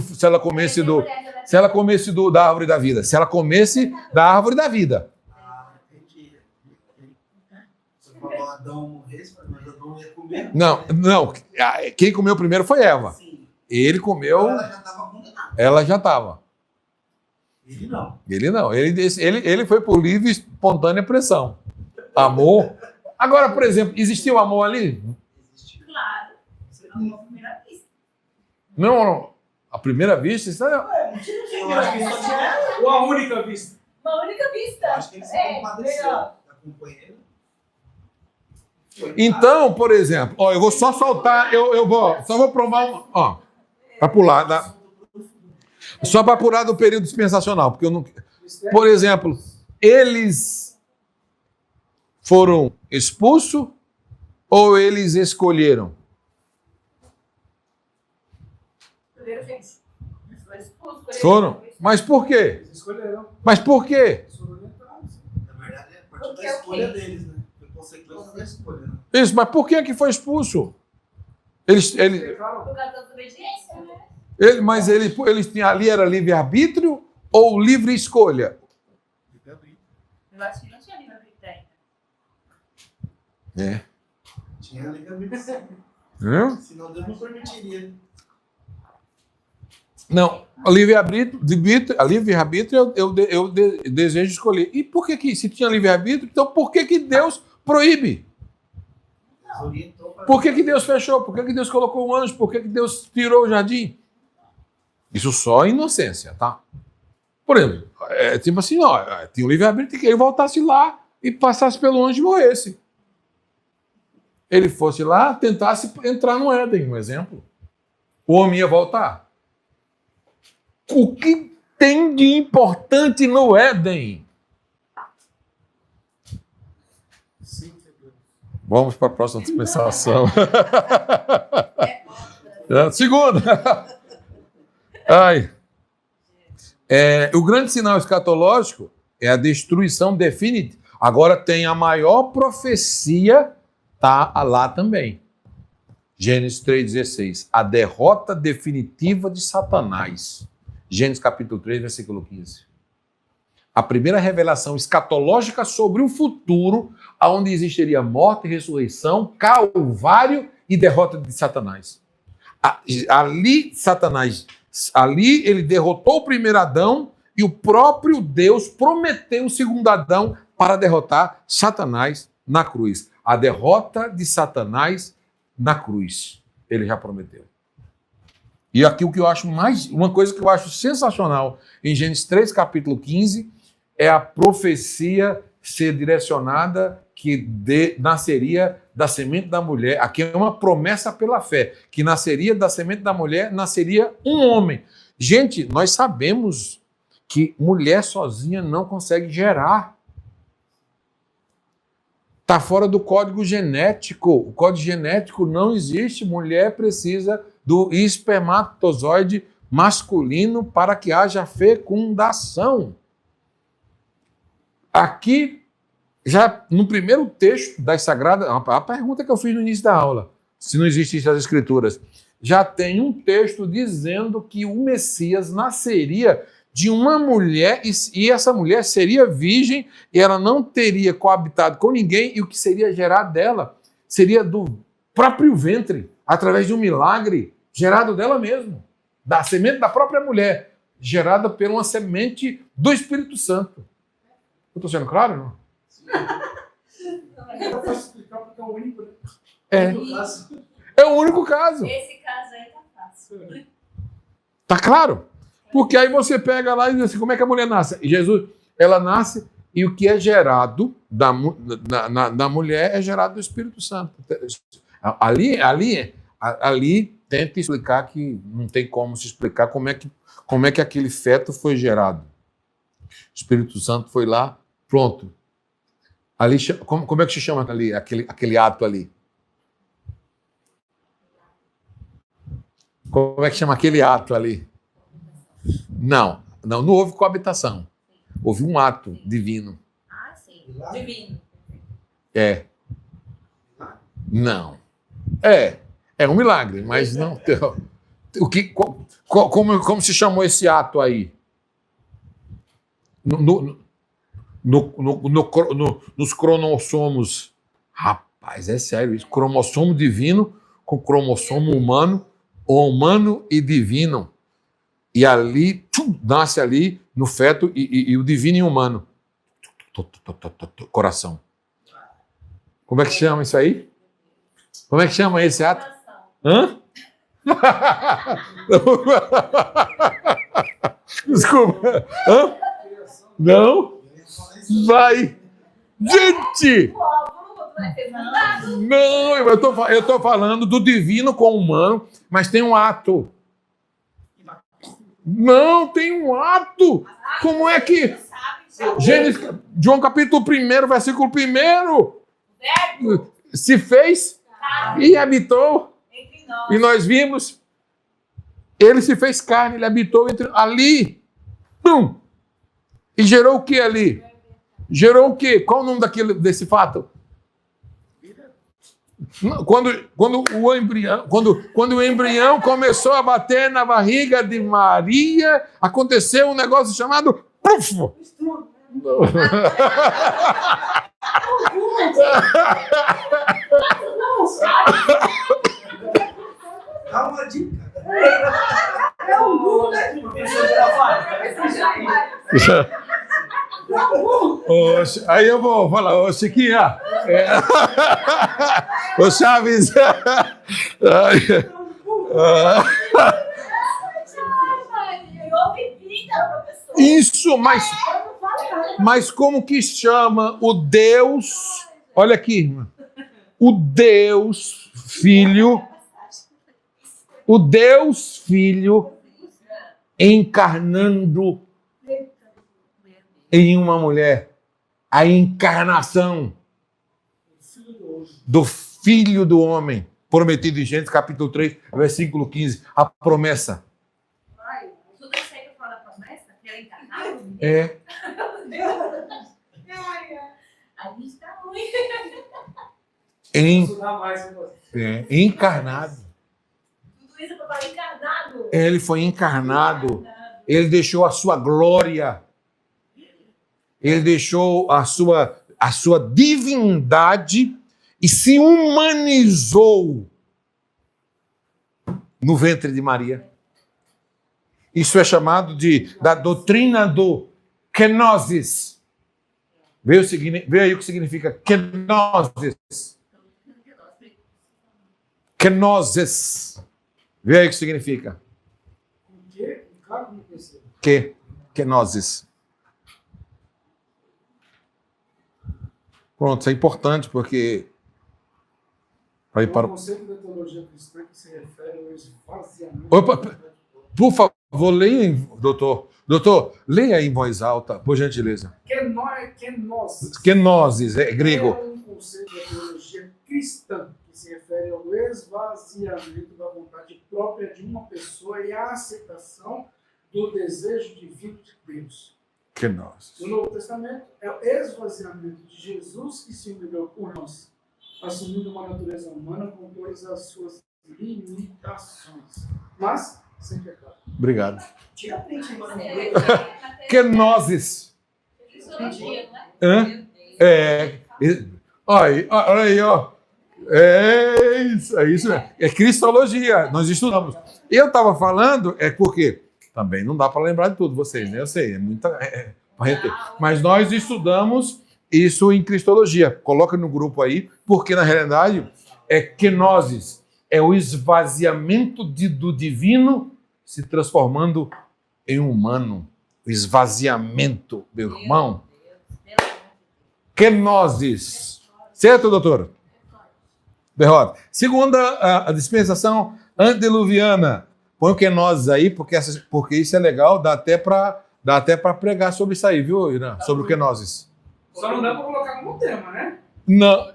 da árvore da vida. Se ela comesse da árvore da vida. Entendi. Você falou Adão morresse, mas Adão ia comer. Não. Quem comeu primeiro foi Eva. Sim. Ele comeu. Ela já estava condenada. Ela já estava. Ele não. Ele foi por livre e espontânea pressão. Amor. Agora, por exemplo, existiu amor ali? Existiu. Claro. Você não foi a primeira vista. Não. A primeira vista, isso é... Eu acho que só tinha ou a única vista. Uma única vista. Eu acho que ele se compadeceu da companheira. Então, por exemplo, eu vou só soltar, só vou provar, para pular, só para pular do período dispensacional, porque eu não... Por exemplo, eles foram expulsos ou eles escolheram? Primeiro fez. Foi expulso. Foram? Mas por quê? Eles escolheram. Mas por quê? Eles foram orientados. Na verdade, é a partir da escolha deles, né? Foi consequência da escolha, né? Isso, mas por que foi expulso? Eles Por causa da desobediência, né? mas eles tinham ali, era livre-arbítrio ou livre escolha? Eu acho que não tinha livre-arbítrio É. Tinha livre-arbítrio. Viu? Senão Deus não permitiria. Não, a livre-arbítrio eu desejo escolher. E por que se tinha livre-arbítrio, então por que Deus proíbe? Por que Deus fechou? Por que Deus colocou um anjo? Por que Deus tirou o jardim? Isso só é inocência, tá? Por exemplo, tipo assim, tinha um livre-arbítrio que ele voltasse lá e passasse pelo anjo e morresse. Ele fosse lá, tentasse entrar no Éden, um exemplo. O homem ia voltar. O que tem de importante no Éden? Vamos para a próxima dispensação. Segunda. O grande sinal escatológico é a destruição definitiva. Agora tem a maior profecia, tá lá também. Gênesis 3,16. A derrota definitiva de Satanás. Gênesis capítulo 3, versículo 15. A primeira revelação escatológica sobre o futuro, onde existiria morte, ressurreição, calvário e derrota de Satanás. Ali ele derrotou o primeiro Adão e o próprio Deus prometeu o segundo Adão para derrotar Satanás na cruz. A derrota de Satanás na cruz, ele já prometeu. E aqui o que eu acho uma coisa que eu acho sensacional em Gênesis 3, capítulo 15, é a profecia ser direcionada que nasceria da semente da mulher. Aqui é uma promessa pela fé, que nasceria da semente da mulher, nasceria um homem. Gente, nós sabemos que mulher sozinha não consegue gerar. Está fora do código genético. O código genético não existe. Mulher precisa do espermatozoide masculino para que haja fecundação. Aqui, já no primeiro texto das Sagradas, a pergunta que eu fiz no início da aula, se não existissem as Escrituras, já tem um texto dizendo que o Messias nasceria de uma mulher e essa mulher seria virgem e ela não teria coabitado com ninguém e o que seria gerado dela seria do próprio ventre, através de um milagre gerado dela mesma, da semente da própria mulher, gerada por uma semente do Espírito Santo. Eu estou sendo claro, não? Eu posso explicar porque é o único, né? É o único caso. Esse caso aí tá fácil. Tá claro? Porque aí você pega lá e diz assim, como é que a mulher nasce? Jesus, ela nasce e o que é gerado da mulher é gerado do Espírito Santo. Ali tenta explicar que não tem como se explicar como é que aquele feto foi gerado. O Espírito Santo foi lá, pronto. Ali, como é que se chama ali, aquele ato ali? Como é que chama aquele ato ali? Não houve coabitação. Houve um ato divino. Ah, sim. Divino. Não. É um milagre, mas não. Como se chamou esse ato aí? Nos cromossomos. Rapaz, é sério isso. Cromossomo divino com cromossomo humano, humano e divino. E ali, nasce ali no feto e o divino e humano. Coração. Como é que chama isso aí? Como é que chama esse ato? Hã? Desculpa. Hã? Não? Vai. Gente! Não, eu estou falando do divino com o humano, mas tem um ato. Não, tem um ato. Como é que... João capítulo 1, versículo 1. Se fez e habitou. E nós vimos. Ele se fez carne, ele habitou ali. Pum! E gerou o que ali? Gerou o quê? Qual o nome desse fato? Quando o embrião começou a bater na barriga de Maria, aconteceu um negócio chamado puf! Dá uma dica. É um mundo, né? Professor Girafales. Aí eu vou falar, ô Chiquinha, ô Chaves. Isso, mas como que chama o Deus? Olha aqui, irmã. O Deus Filho encarnando em uma mulher. A encarnação do Filho do Homem, prometido em Gênesis capítulo 3, versículo 15. A promessa. Tudo isso aí que eu falo da promessa, que era encarnado? É. A gente tá ruim. Encarnado. Tudo isso para falar encarnado. Ele foi encarnado. Ele deixou a sua glória. Ele deixou a sua divindade e se humanizou no ventre de Maria. Isso é chamado da doutrina do kenosis. Vê aí o que significa kenosis. Kenosis. Vê aí o que significa. Kenosis. Pronto, isso é importante porque... É um conceito da teologia cristã que se refere ao esvaziamento... Opa, por favor, leia, doutor. Doutor, leia aí em voz alta, por gentileza. Kenosis. Kenosis, é grego. É um conceito da teologia cristã que se refere ao esvaziamento da vontade própria de uma pessoa e à aceitação do desejo divino de Deus. Kenosis. No Novo Testamento, é o esvaziamento de Jesus que se humilhou por nós, assumindo uma natureza humana com todas as suas limitações, mas sem pecado. Obrigado. Tira a print agora. Kenosis. Cristologia, não é? Hã? Olha aí, ó. É isso. É cristologia. Nós estudamos. Eu estava falando, porque também não dá para lembrar de tudo, vocês, né? Eu sei, é muita. Mas nós estudamos isso em cristologia. Coloca no grupo aí, porque na realidade é kenosis. É o esvaziamento do divino se transformando em humano. O esvaziamento, meu irmão. Kenosis. Certo, doutora? Derrota. Segunda, a dispensação antediluviana. Põe o kenosis aí, porque isso é legal, dá até para pregar sobre isso aí, viu, Irã? Sobre o kenosis. Só não dá para colocar como tema, né? Não.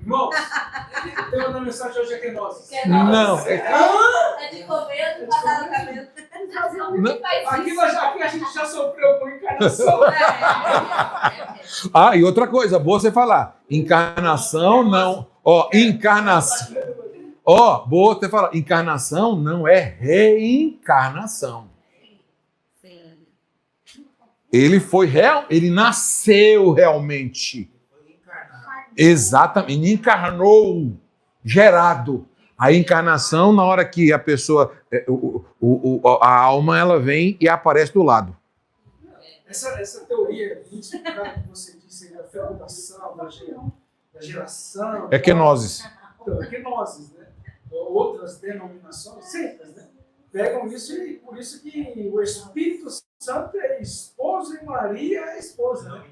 Irmãos, o tema da mensagem hoje é kenosis. Não. É de comer, de passar no cabelo. Aqui a gente já sofreu com encarnação. E outra coisa, boa você falar. Encarnação não. Encarnação. Boa você falar. Encarnação não é reencarnação. Ele foi real, ele nasceu realmente. Exatamente, ele encarnou, gerado. A encarnação, na hora que a pessoa, a alma, ela vem e aparece do lado. Essa teoria muito explicada que você disse, a fecundação, da geração... É kenosis. Então, é kenosis, né? Outras denominações, seitas, né? Pegam isso e por isso que o Espírito Santo é esposo e Maria é esposa, né?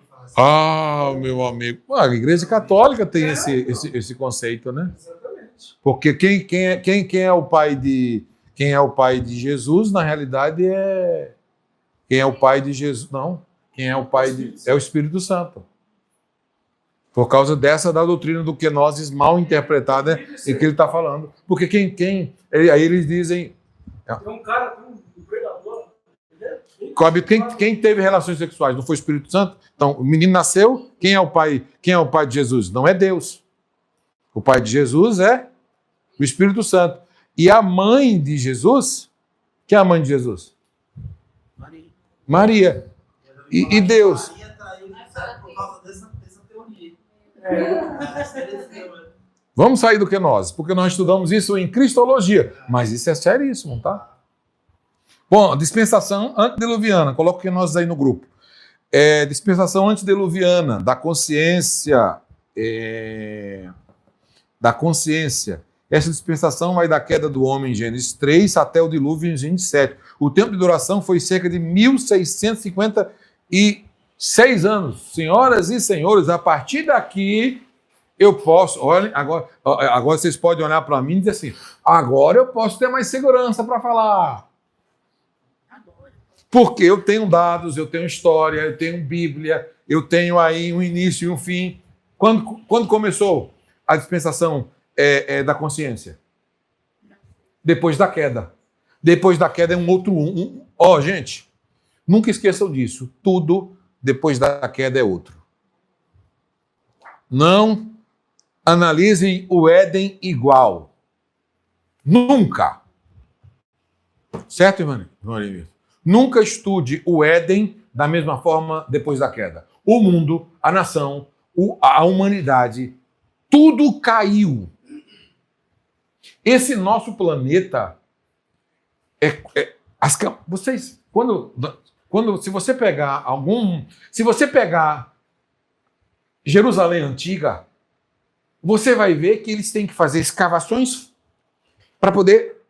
Meu amigo. A Igreja Católica tem esse conceito, né? Exatamente. Porque quem é o pai de Jesus, na realidade quem é o pai de Jesus? Não. Quem é o pai é o Espírito Santo. Por causa da doutrina do kenosis mal interpretada em que ele está falando. Porque aí eles dizem... Tem um cara com um predador. Quem teve relações sexuais não foi o Espírito Santo? Então, o menino nasceu, quem é o pai de Jesus? Não é Deus. O pai de Jesus é o Espírito Santo. E a mãe de Jesus? Quem é a mãe de Jesus? Maria. E Deus? Maria está aí por causa dessa teoria. Vamos sair do kenosis, porque nós estudamos isso em cristologia. Mas isso é seríssimo, tá? Bom, dispensação antediluviana. Coloca o kenosis aí no grupo. Dispensação antediluviana, da consciência. Essa dispensação vai da queda do homem em Gênesis 3 até o dilúvio em Gênesis 7. O tempo de duração foi cerca de 1656 anos. Senhoras e senhores, a partir daqui eu posso... Olhem, agora vocês podem olhar para mim e dizer assim, agora eu posso ter mais segurança para falar. Porque eu tenho dados, eu tenho história, eu tenho Bíblia, eu tenho aí um início e um fim. Quando começou a dispensação da consciência? Depois da queda. Depois da queda é um outro... gente, nunca esqueçam disso. Tudo depois da queda é outro. Não analisem o Éden igual. Nunca. Certo, irmão? Nunca estude o Éden da mesma forma depois da queda. o mundo, a nação, a humanidade, tudo caiu. Esse nosso planeta vocês, se você pegar Jerusalém antiga, você vai ver que eles têm que fazer escavações para poder.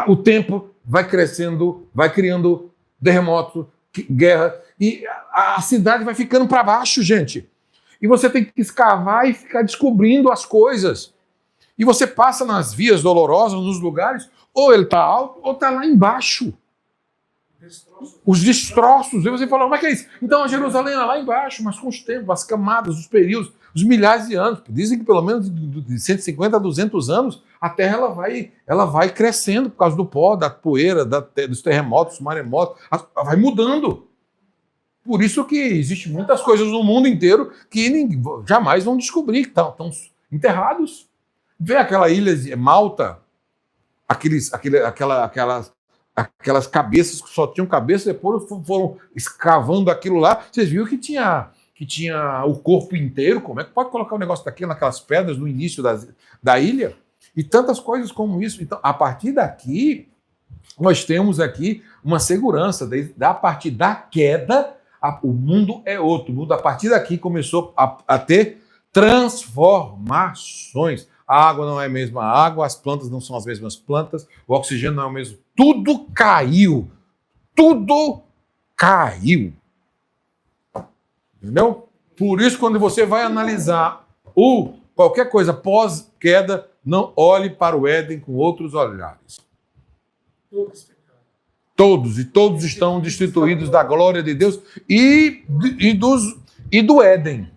O tempo vai crescendo, vai criando terremotos, guerra, e a cidade vai ficando para baixo, gente. E você tem que escavar e ficar descobrindo as coisas. E você passa nas vias dolorosas, nos lugares, ou ele está alto, ou está lá embaixo. Os destroços. E você fala, como é que é isso? Então a Jerusalém é lá embaixo, mas com os tempos, as camadas, os períodos, os milhares de anos. Dizem que pelo menos de 150 a 200 anos, a Terra ela vai crescendo por causa do pó, da poeira, dos terremotos, dos maremotos. Vai mudando. Por isso que existem muitas coisas no mundo inteiro que jamais vão descobrir, que estão enterrados. Vê aquela ilha de Malta, aquelas cabeças que só tinham cabeça, depois foram escavando aquilo lá. Vocês viram que tinha o corpo inteiro? Como é que pode colocar um negócio daquilo naquelas pedras no início da ilha? E tantas coisas como isso. Então, a partir daqui, nós temos aqui uma segurança. A partir da queda, o mundo é outro. O mundo, a partir daqui, começou a ter transformações. A água não é a mesma água, as plantas não são as mesmas plantas, o oxigênio não é o mesmo. Tudo caiu. Tudo caiu. Entendeu? Por isso, quando você vai analisar qualquer coisa pós-queda, não olhe para o Éden com outros olhares. Todos estão destituídos da glória de Deus e do Éden.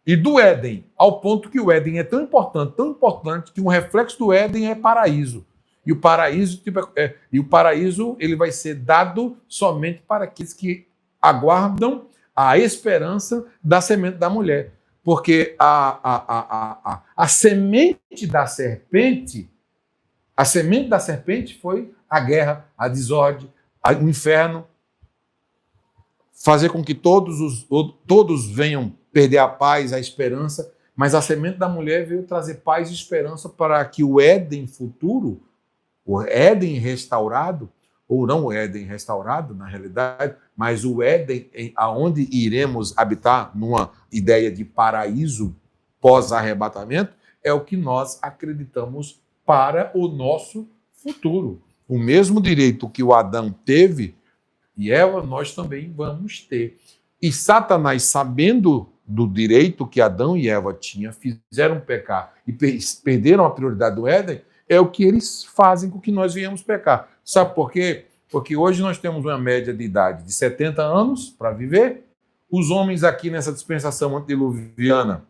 E do Éden, ao ponto que o Éden é tão importante, que um reflexo do Éden é paraíso. E o paraíso, ele vai ser dado somente para aqueles que aguardam a esperança da semente da mulher. Porque a semente da serpente foi a guerra, a desordem, o inferno, fazer com que todos venham perder a paz, a esperança, mas a semente da mulher veio trazer paz e esperança para que o Éden futuro, o Éden restaurado, ou não o Éden restaurado, na realidade, mas o Éden aonde iremos habitar numa ideia de paraíso pós-arrebatamento, é o que nós acreditamos para o nosso futuro. O mesmo direito que o Adão teve e Eva, nós também vamos ter. E Satanás, sabendo do direito que Adão e Eva tinham, fizeram pecar e perderam a prioridade do Éden, é o que eles fazem com que nós viemos pecar. Sabe por quê? Porque hoje nós temos uma média de idade de 70 anos para viver. Os homens aqui nessa dispensação antediluviana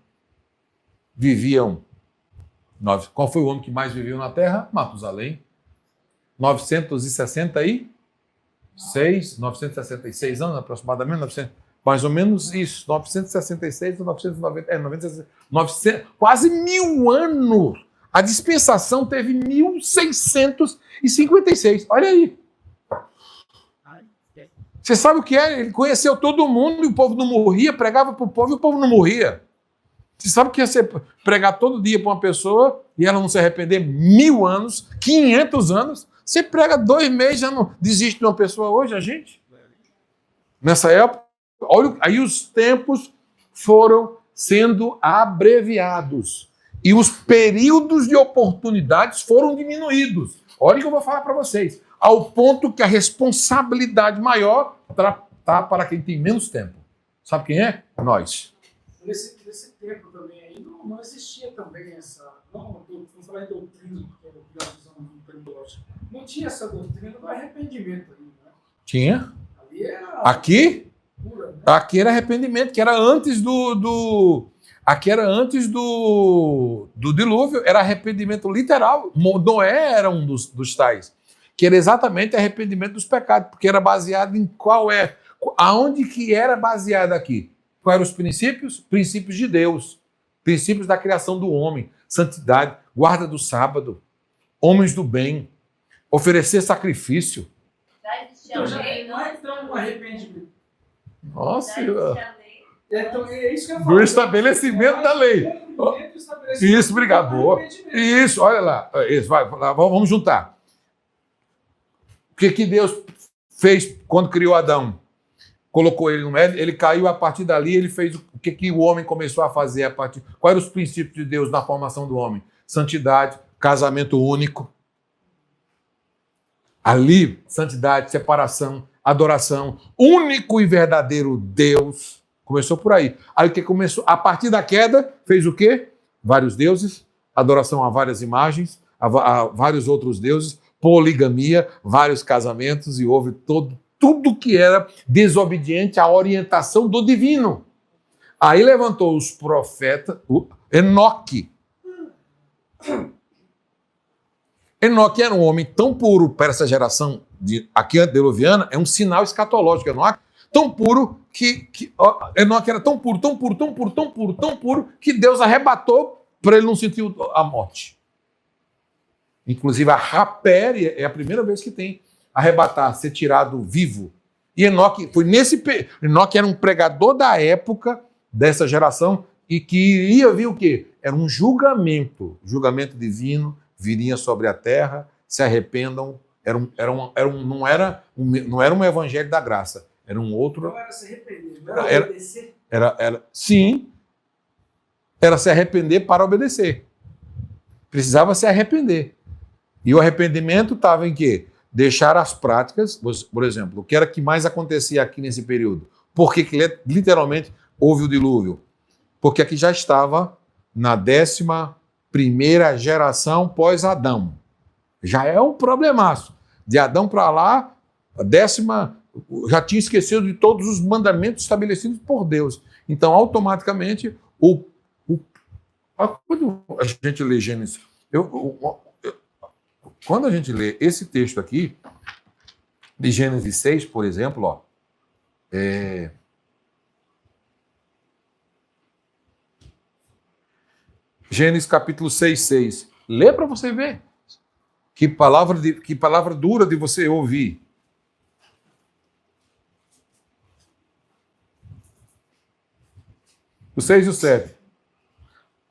viviam... Qual foi o homem que mais viveu na Terra? Matusalém. 966 anos aproximadamente, mais ou menos isso, 966 ou 990, quase 1000 anos. A dispensação teve 1656. Olha aí. Você sabe o que é? Ele conheceu todo mundo e o povo não morria, pregava para o povo e o povo não morria. Você sabe o que é você pregar todo dia para uma pessoa e ela não se arrepender 1000 anos, 500 anos? Você prega 2 meses, já não desiste de uma pessoa hoje, a gente? Nessa época, olha, aí os tempos foram sendo abreviados. E os períodos de oportunidades foram diminuídos. Olha o que eu vou falar para vocês. Ao ponto que a responsabilidade maior está para quem tem menos tempo. Sabe quem é? Nós. Nesse tempo também aí não existia também essa... Não falar em doutrina, porque é a visão teológica. Não tinha essa doutrina do arrependimento aí, né? Tinha. Ali era... Aqui? Pura, né? Aqui era arrependimento, que era antes Aqui era antes do dilúvio, era arrependimento literal. Noé era um dos tais, que era exatamente arrependimento dos pecados, porque era baseado em aonde que era baseado aqui? Quais eram os princípios? Princípios de Deus, princípios da criação do homem, santidade, guarda do sábado, homens do bem, oferecer sacrifício. Então já não é tão arrependimento. Nossa, Então, é isso que eu do falo. estabelecimento da lei. Cumprimento do estabelecimento Isso, obrigado. do Boa. arrependimento. Isso, olha lá. Isso, vai, vamos juntar. O que Deus fez quando criou Adão? Colocou ele no médio, ele caiu, a partir dali ele fez o que o homem começou a fazer a partir. Quais eram os princípios de Deus na formação do homem? Santidade, casamento único. Ali, santidade, separação, adoração, único e verdadeiro Deus. Começou por aí. Aí o que começou? A partir da queda, fez o quê? Vários deuses, adoração a várias imagens, a vários outros deuses, poligamia, vários casamentos, e houve tudo que era desobediente à orientação do divino. Aí levantou os profetas, Enoque. Enoque era um homem tão puro para essa geração aqui antediluviana, é um sinal escatológico. Enoque, tão puro Enoque era tão puro, tão puro, tão puro, tão puro, tão puro, que Deus arrebatou para ele não sentir a morte. Inclusive a rapé é a primeira vez que tem arrebatar, ser tirado vivo. E Enoque foi Enoque era um pregador da época dessa geração e que iria vir o quê? Era um julgamento divino, viria sobre a terra, se arrependam. Não era um evangelho da graça, era um outro. Não era se arrepender, não era obedecer. Sim, era se arrepender para obedecer. Precisava se arrepender. E o arrependimento estava em quê? Deixar as práticas, por exemplo, o que era que mais acontecia aqui nesse período? Por que literalmente houve o dilúvio? Porque aqui já estava na 11ª geração pós-Adão. Já é um problemaço. De Adão para lá, a 10ª, já tinha esquecido de todos os mandamentos estabelecidos por Deus. Então, automaticamente, quando a gente lê Gênesis, quando a gente lê esse texto aqui, de Gênesis 6, por exemplo, Gênesis capítulo 6. Lê para você ver. Que palavra dura de você ouvir. O 6 e o 7.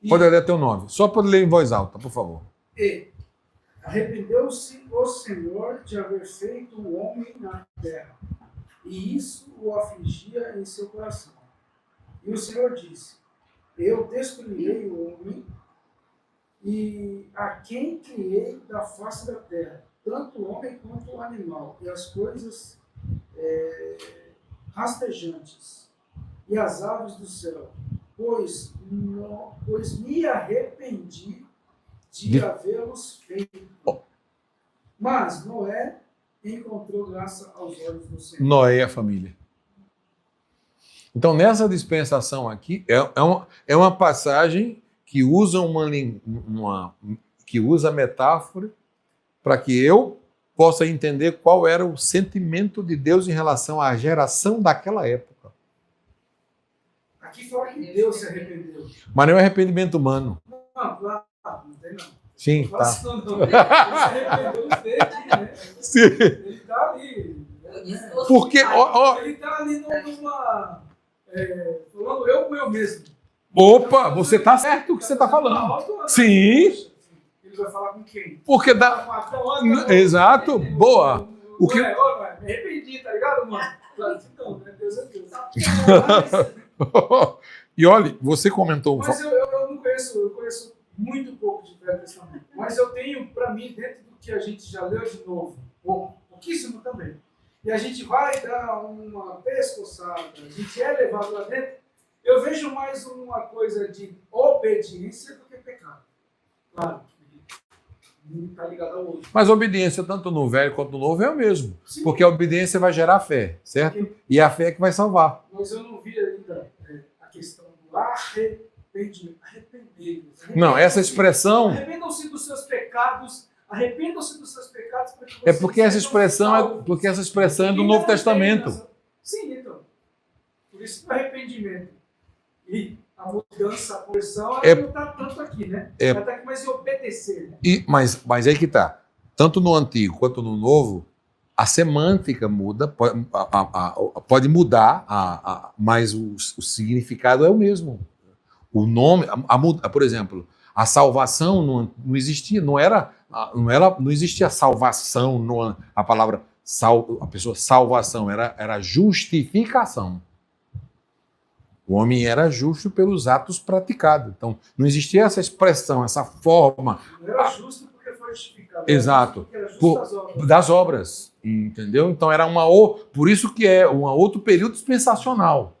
Pode ler até o 9. Só para ler em voz alta, por favor. E arrependeu-se o Senhor de haver feito o homem na terra, e isso o afligia em seu coração. E o Senhor disse: Eu destruirei o homem e a quem criei da face da terra, tanto o homem quanto o animal, e as coisas rastejantes, e as aves do céu, pois me arrependi de havê-los feito. Mas Noé encontrou graça aos olhos do Senhor. Noé e a família. Então, nessa dispensação aqui, é uma passagem que usa que usa metáfora para que eu possa entender qual era o sentimento de Deus em relação à geração daquela época. Aqui fala que Deus se arrependeu. Mas não é arrependimento humano. Não, claro, não tem não. Sim, tá. Não. Ele se arrependeu dele, né? Sim. Ele está ali. Porque, Ele está ali numa... falando eu com eu mesmo. Opa, você está certo o que você está falando. Sim. Ele vai falar com quem? Porque exato, boa. O que? Me arrependi, tá ligado, mano? Então, né? Deus é Deus. E olha, você comentou... Mas eu não conheço, eu conheço muito pouco de Velho Testamento. Mas eu tenho, para mim, dentro do que a gente já leu de novo, pouquíssimo também. E a gente vai dar uma pescoçada, a gente é levado lá dentro. Eu vejo mais uma coisa de obediência do que pecado. Claro, não está ligado ao outro. Mas a obediência, tanto no velho quanto no novo, é o mesmo. Sim. Porque a obediência vai gerar fé, certo? Sim. E a fé é que vai salvar. Mas eu não vi ainda a questão do arrependimento. Não, essa expressão... Arrependam-se dos seus pecados. Arrependam-se dos seus pecados. Porque essa expressão é do Novo Testamento. Sim, então. Por isso que o arrependimento e a mudança, a conversão, ela não está tanto aqui, né? Ela está aqui mais em obedecer. Né? Mas aí que está. Tanto no Antigo quanto no Novo, a semântica muda, pode mudar, mas o significado é o mesmo. O nome, por exemplo, a salvação não existia, não existia salvação, a palavra a pessoa salvação, era justificação. O homem era justo pelos atos praticados. Então, não existia essa expressão, essa forma. Não era justo porque foi justificado. Exato. Era justo das obras. Entendeu? Então, por isso que é um outro período dispensacional.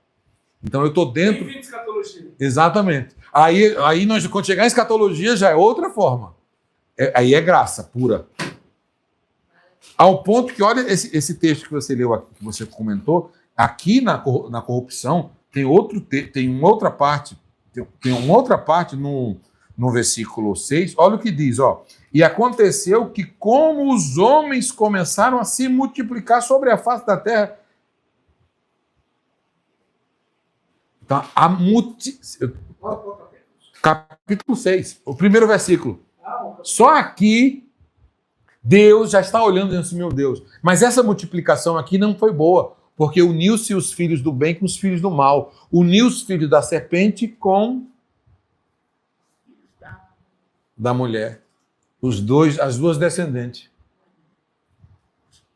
Então, eu estou dentro... Bem-vindo à escatologia. Exatamente. Aí nós, quando chegar em escatologia, já é outra forma. Aí é graça pura. Ao ponto que, olha esse texto que você leu aqui, que você comentou, aqui na corrupção, tem uma outra parte no versículo 6, olha o que diz, ó. E aconteceu que, como os homens começaram a se multiplicar sobre a face da terra, então, capítulo 6, o primeiro versículo. Só aqui, Deus já está olhando e dizendo assim, meu Deus. Mas essa multiplicação aqui não foi boa, porque uniu-se os filhos do bem com os filhos do mal. Uniu os filhos da serpente com da mulher. As duas descendentes.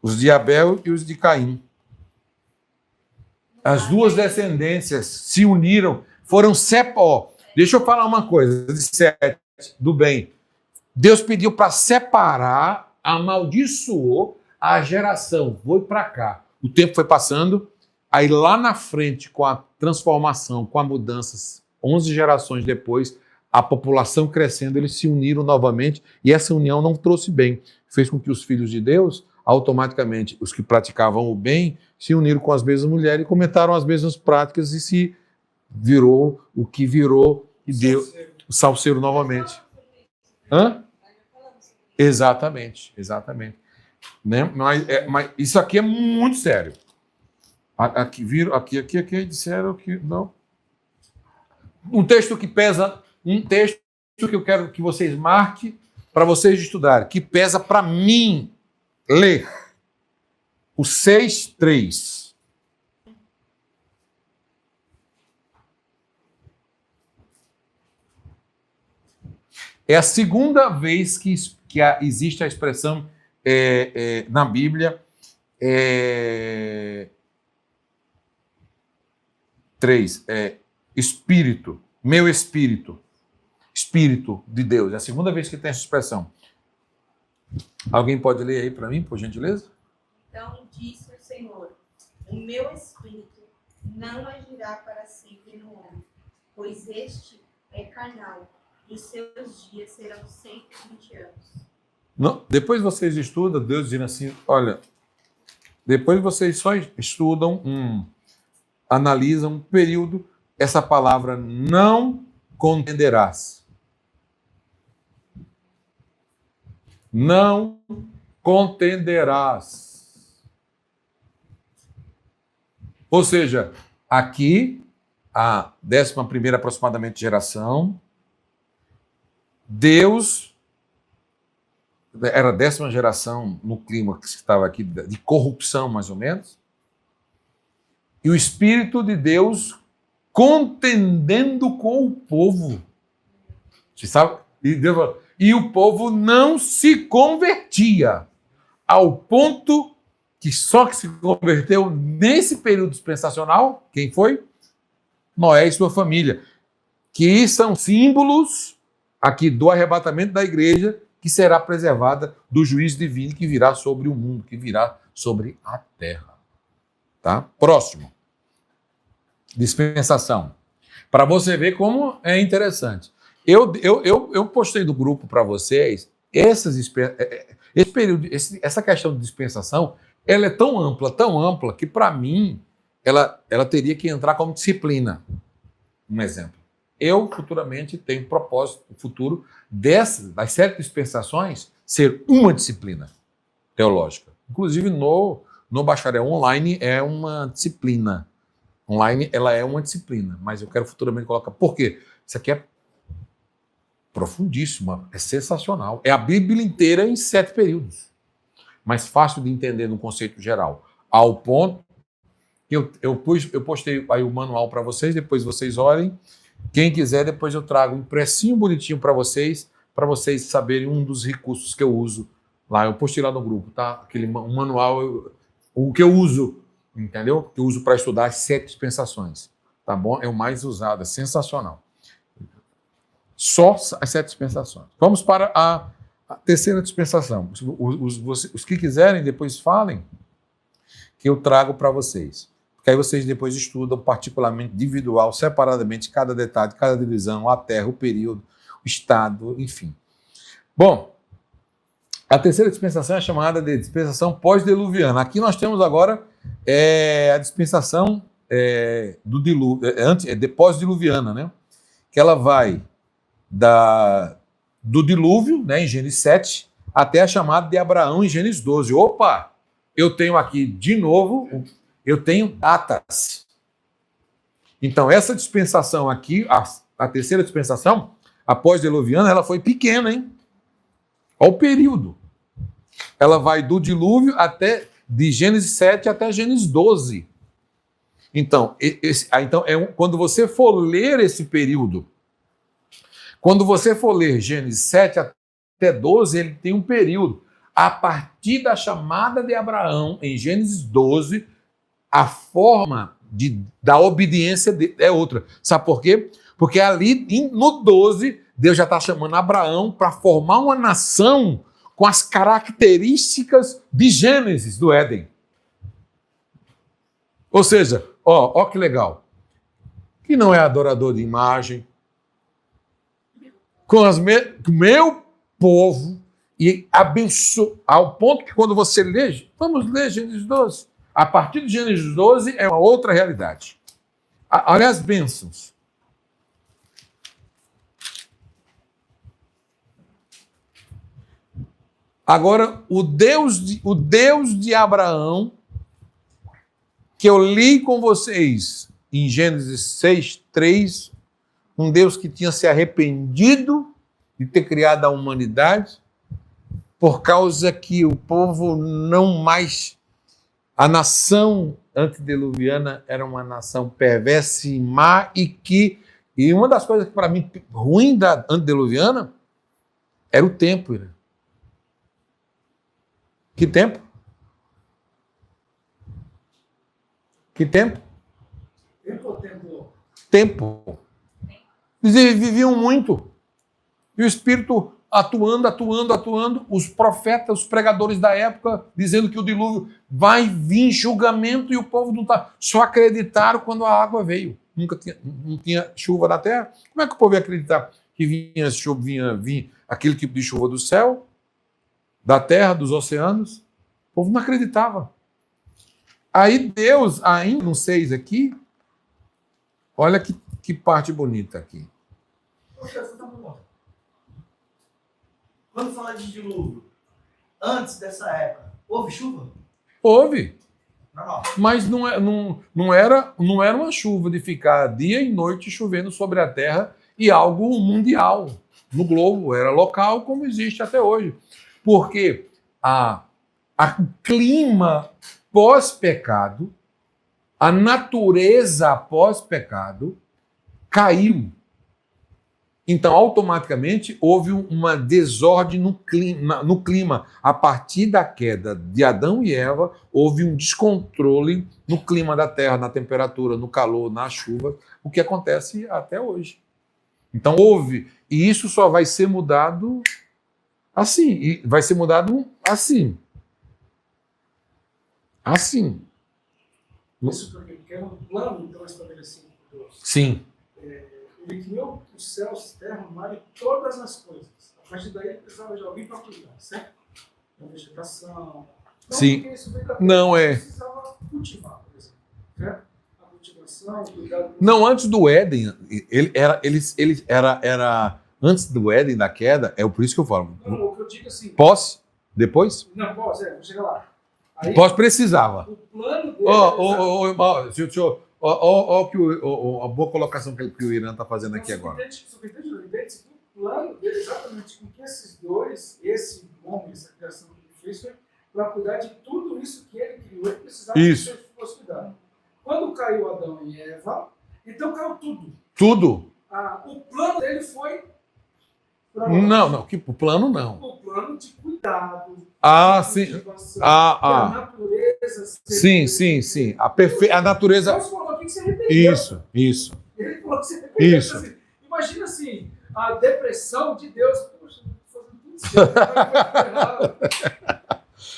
Os de Abel e os de Caim. As duas descendências se uniram, foram separadas. Deixa eu falar uma coisa, do bem. Deus pediu para separar, amaldiçoou a geração. Foi para cá. O tempo foi passando, aí lá na frente, com a transformação, com as mudanças, 11 gerações depois, a população crescendo, eles se uniram novamente e essa união não trouxe bem. Fez com que os filhos de Deus, automaticamente, os que praticavam o bem, se uniram com as mesmas mulheres e comentaram as mesmas práticas e se virou o que virou e deu o salseiro novamente. Hã? Exatamente. Né? Mas isso aqui é muito sério. Aqui disseram que não. Um texto que eu quero que vocês marquem para vocês estudarem, que pesa para mim ler. O 6:3. É a segunda vez que existe a expressão na Bíblia 3, espírito, meu espírito, espírito de Deus. É a segunda vez que tem essa expressão. Alguém pode ler aí para mim, por gentileza? Então disse o Senhor, o meu espírito não agirá para sempre no homem, pois este é carnal, e seus dias serão 120 anos. Não, depois vocês estudam, Deus dizendo assim, olha, depois vocês só estudam, analisam um período, essa palavra não contenderás. Não contenderás. Ou seja, aqui, a 11ª aproximadamente geração, Deus, era a 10ª geração no clima que estava aqui, de corrupção mais ou menos, e o Espírito de Deus contendendo com o povo. Você sabe? E o povo não se convertia, ao ponto que só que se converteu nesse período dispensacional, quem foi? Noé e sua família, que são símbolos aqui do arrebatamento da igreja, que será preservada do juízo divino que virá sobre o mundo, que virá sobre a terra. Tá? Próximo. Dispensação. Para você ver como é interessante. Eu postei do grupo para vocês esse período, essa questão de dispensação, ela é tão ampla, que para mim ela teria que entrar como disciplina. Um exemplo. Eu futuramente tenho propósito futuro das 7 dispensações ser uma disciplina teológica. Inclusive no bacharel online é uma disciplina. Online ela é uma disciplina, mas eu quero futuramente colocar. Por quê? Isso aqui é profundíssimo, é sensacional. É a Bíblia inteira em 7 períodos. mais fácil de entender no conceito geral. Ao ponto que eu postei aí o manual para vocês, depois vocês olhem. Quem quiser, depois eu trago um impressinho bonitinho para vocês saberem um dos recursos que eu uso lá. Eu postei lá no grupo, tá? Aquele manual, o que eu uso, entendeu? Que eu uso para estudar as 7 dispensações, tá bom? É o mais usado, é sensacional. Só as 7 dispensações. Vamos para a terceira dispensação. Os que quiserem, depois falem, que eu trago para vocês. Porque aí vocês depois estudam particularmente, individual, separadamente, cada detalhe, cada divisão, a terra, o período, o estado, enfim. Bom, a terceira dispensação é chamada de dispensação pós-diluviana. Aqui nós temos agora a dispensação do dilúvio, pós-diluviana, né? Que ela vai do dilúvio, né, em Gênesis 7, até a chamada de Abraão em Gênesis 12. Opa! Eu tenho aqui, de novo, eu tenho datas. Então, essa dispensação aqui, a terceira dispensação, a pós-diluviana, ela foi pequena, hein? Olha o período. Ela vai do dilúvio de Gênesis 7 até Gênesis 12. Então, quando você for ler esse período, quando você for ler Gênesis 7 até 12, ele tem um período. A partir da chamada de Abraão, em Gênesis 12, a forma da obediência é outra. Sabe por quê? Porque ali, no 12, Deus já está chamando Abraão para formar uma nação com as características de Gênesis, do Éden. Ou seja, ó que legal. Que não é adorador de imagem, com meu povo, e abençoa, ao ponto que quando você lê, vamos ler Gênesis 12. A partir de Gênesis 12 é uma outra realidade. Olha as bênçãos. Agora, o Deus de Abraão, que eu li com vocês em Gênesis 6:3, um Deus que tinha se arrependido de ter criado a humanidade, por causa que o povo não mais... A nação antediluviana era uma nação perversa e má e uma das coisas que para mim ruim da antediluviana era o tempo. Né? Que tempo? Que tempo? Tempo ou tempo? Tempo. Eles viviam muito. E o Espírito atuando, os profetas, os pregadores da época, dizendo que o dilúvio vai vir julgamento e o povo não está. Só acreditaram quando a água veio. Não tinha chuva na terra. Como é que o povo ia acreditar que vinha aquele tipo de chuva do céu, da terra, dos oceanos? O povo não acreditava. Aí Deus, ainda no 6 aqui, olha que parte bonita aqui. Quando fala de dilúvio, antes dessa época, houve chuva? Houve. Normal. Mas não era uma chuva de ficar dia e noite chovendo sobre a terra e algo mundial no globo. Era local, como existe até hoje. Porque o clima pós-pecado, a natureza pós-pecado caiu. Então, automaticamente, houve uma desordem no clima. A partir da queda de Adão e Eva, houve um descontrole no clima da terra, na temperatura, no calor, na chuva, o que acontece até hoje. Então, houve. E isso só vai ser mudado assim. E vai ser mudado assim. Assim. Isso porque é um plano, então, estabelecido por Deus. Sim. Ele criou os céus, terra, o mar e todas as coisas. A partir daí ele precisava de alguém para cuidar, certo? A vegetação. Sim. Isso veio da terra, não é. Precisava cultivar, por exemplo. Certo? A cultivação, cuidar do... Não, antes do Éden, ele era antes do Éden, da queda, é por isso que eu falo. Não, o que eu digo assim... Pós? Depois? Não, pós, vou chegar lá. Aí, pós precisava. O plano dele... A boa colocação que o Irã está fazendo aqui agora. O plano dele, exatamente com que esses dois, esse homem, essa criação que ele fez, foi para cuidar de tudo isso que ele criou. Ele precisava Isso. que fosse cuidado. Quando caiu Adão e Eva, então caiu tudo. Tudo. O plano dele foi... Não, o plano não. O plano de cuidado. Sim. A natureza... Sim. A natureza... Deus falou aqui que você arrependeu. Isso. Ele falou que você arrependeu. Isso. Assim, imagina assim, a depressão de Deus. Poxa, eu estou fazendo tudo certo.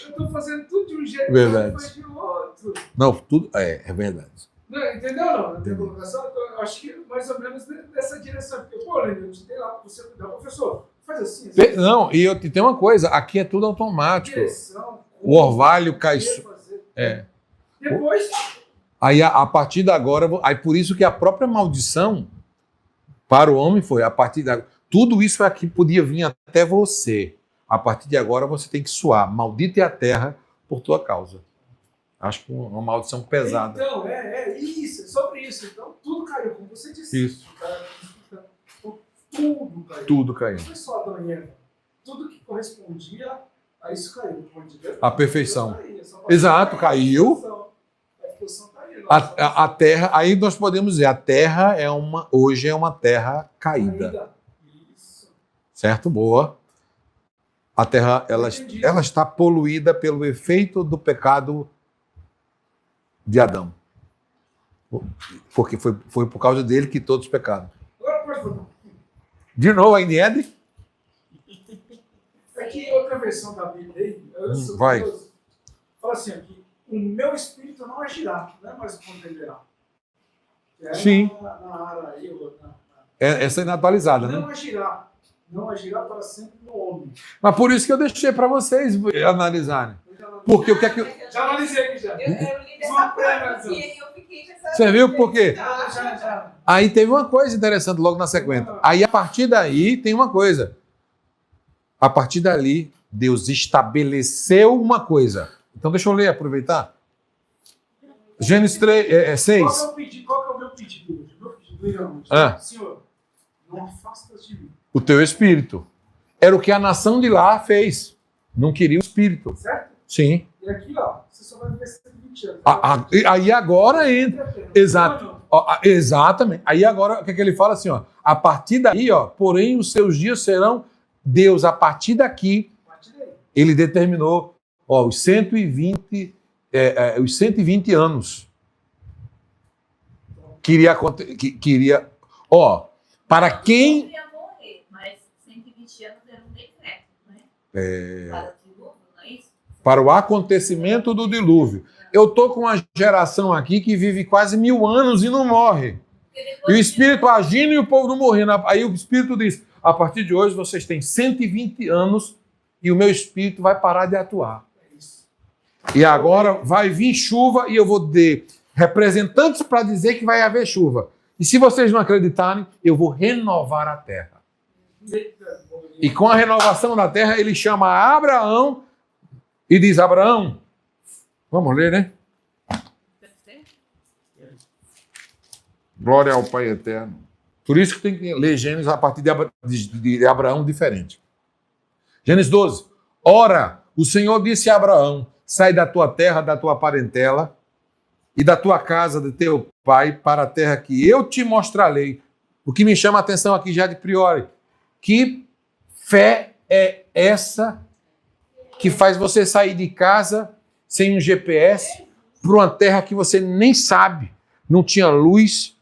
Eu estou fazendo tudo de um jeito, Verdade. depois de outro. Não, tudo é verdade. Não, entendeu? Não? Tem colocação? Eu acho que mais ou menos nessa direção. Porque, pô, Leandro, eu te dei lá para você cuidar. Professor, faz assim. Não, e eu tem uma coisa, aqui é tudo automático. Direção, O orvalho cai... Depois... Aí, a partir de agora... Aí, por isso que a própria maldição para o homem foi, a partir de agora... Tudo isso aqui podia vir até você. A partir de agora, você tem que suar. Maldita é a terra por tua causa. Acho que uma maldição pesada. Então, isso, é sobre isso. Então, tudo caiu, como você disse. Isso. Tudo caiu. Tudo caiu. Não foi só Adão e Eva. Tudo que correspondia a isso caiu. A perfeição. Exato, caiu. A terra, aí nós podemos dizer, a terra hoje é uma terra caída. Isso. Certo? Boa. A terra, ela está poluída pelo efeito do pecado de Adão. Porque foi por causa dele que todos pecaram. Agora pode botar. De novo, ainda é? Aqui outra versão da Bíblia aí. Vai. Fala assim aqui. O meu espírito não agirá, não é mais o contenderá. Sim. Na Essa é inatualizada, né? Não agirá para sempre no homem. Mas por isso que eu deixei para vocês analisarem. Porque o que é que... Já analisei aqui já. Eu li dessa forma aqui e eu fiquei nessa... Você viu por quê? Já. Aí teve uma coisa interessante logo na sequência. Aí, a partir daí, tem uma coisa. A partir dali, Deus estabeleceu uma coisa. Então, deixa eu ler, aproveitar. Gênesis 6. Qual que é o meu pedido hoje? O meu pedido é Senhor, não afastas de mim. O teu espírito. Era o que a nação de lá fez. Não queria o espírito. Certo? Sim. E aqui, ó, você só vai viver 120 anos. Aí agora entra. Exato. Exatamente. Aí agora, o que ele fala assim, ó? A partir daí, ó, porém os seus dias serão... Deus, a partir daqui, ele determinou, ó, os 120 anos. Queria, ó, para quem... Eu ia morrer, mas 120 anos era um decreto, né? Para o dilúvio, não é isso? Para o acontecimento do dilúvio. Eu tô com uma geração aqui que vive quase 1000 anos e não morre. E o Espírito agindo e o povo não morrendo. Aí o Espírito diz, a partir de hoje vocês têm 120 anos e o meu Espírito vai parar de atuar. E agora vai vir chuva e eu vou ter representantes para dizer que vai haver chuva. E se vocês não acreditarem, eu vou renovar a terra. E com a renovação da terra, ele chama Abraão e diz, Abraão, vamos ler, né? Glória ao Pai Eterno. Por isso que tem que ler Gênesis a partir de Abraão diferente. Gênesis 12. Ora, o Senhor disse a Abraão, sai da tua terra, da tua parentela e da tua casa, do teu pai, para a terra que eu te mostrarei. O que me chama a atenção aqui já de priori, que fé é essa que faz você sair de casa sem um GPS para uma terra que você nem sabe, não tinha luz,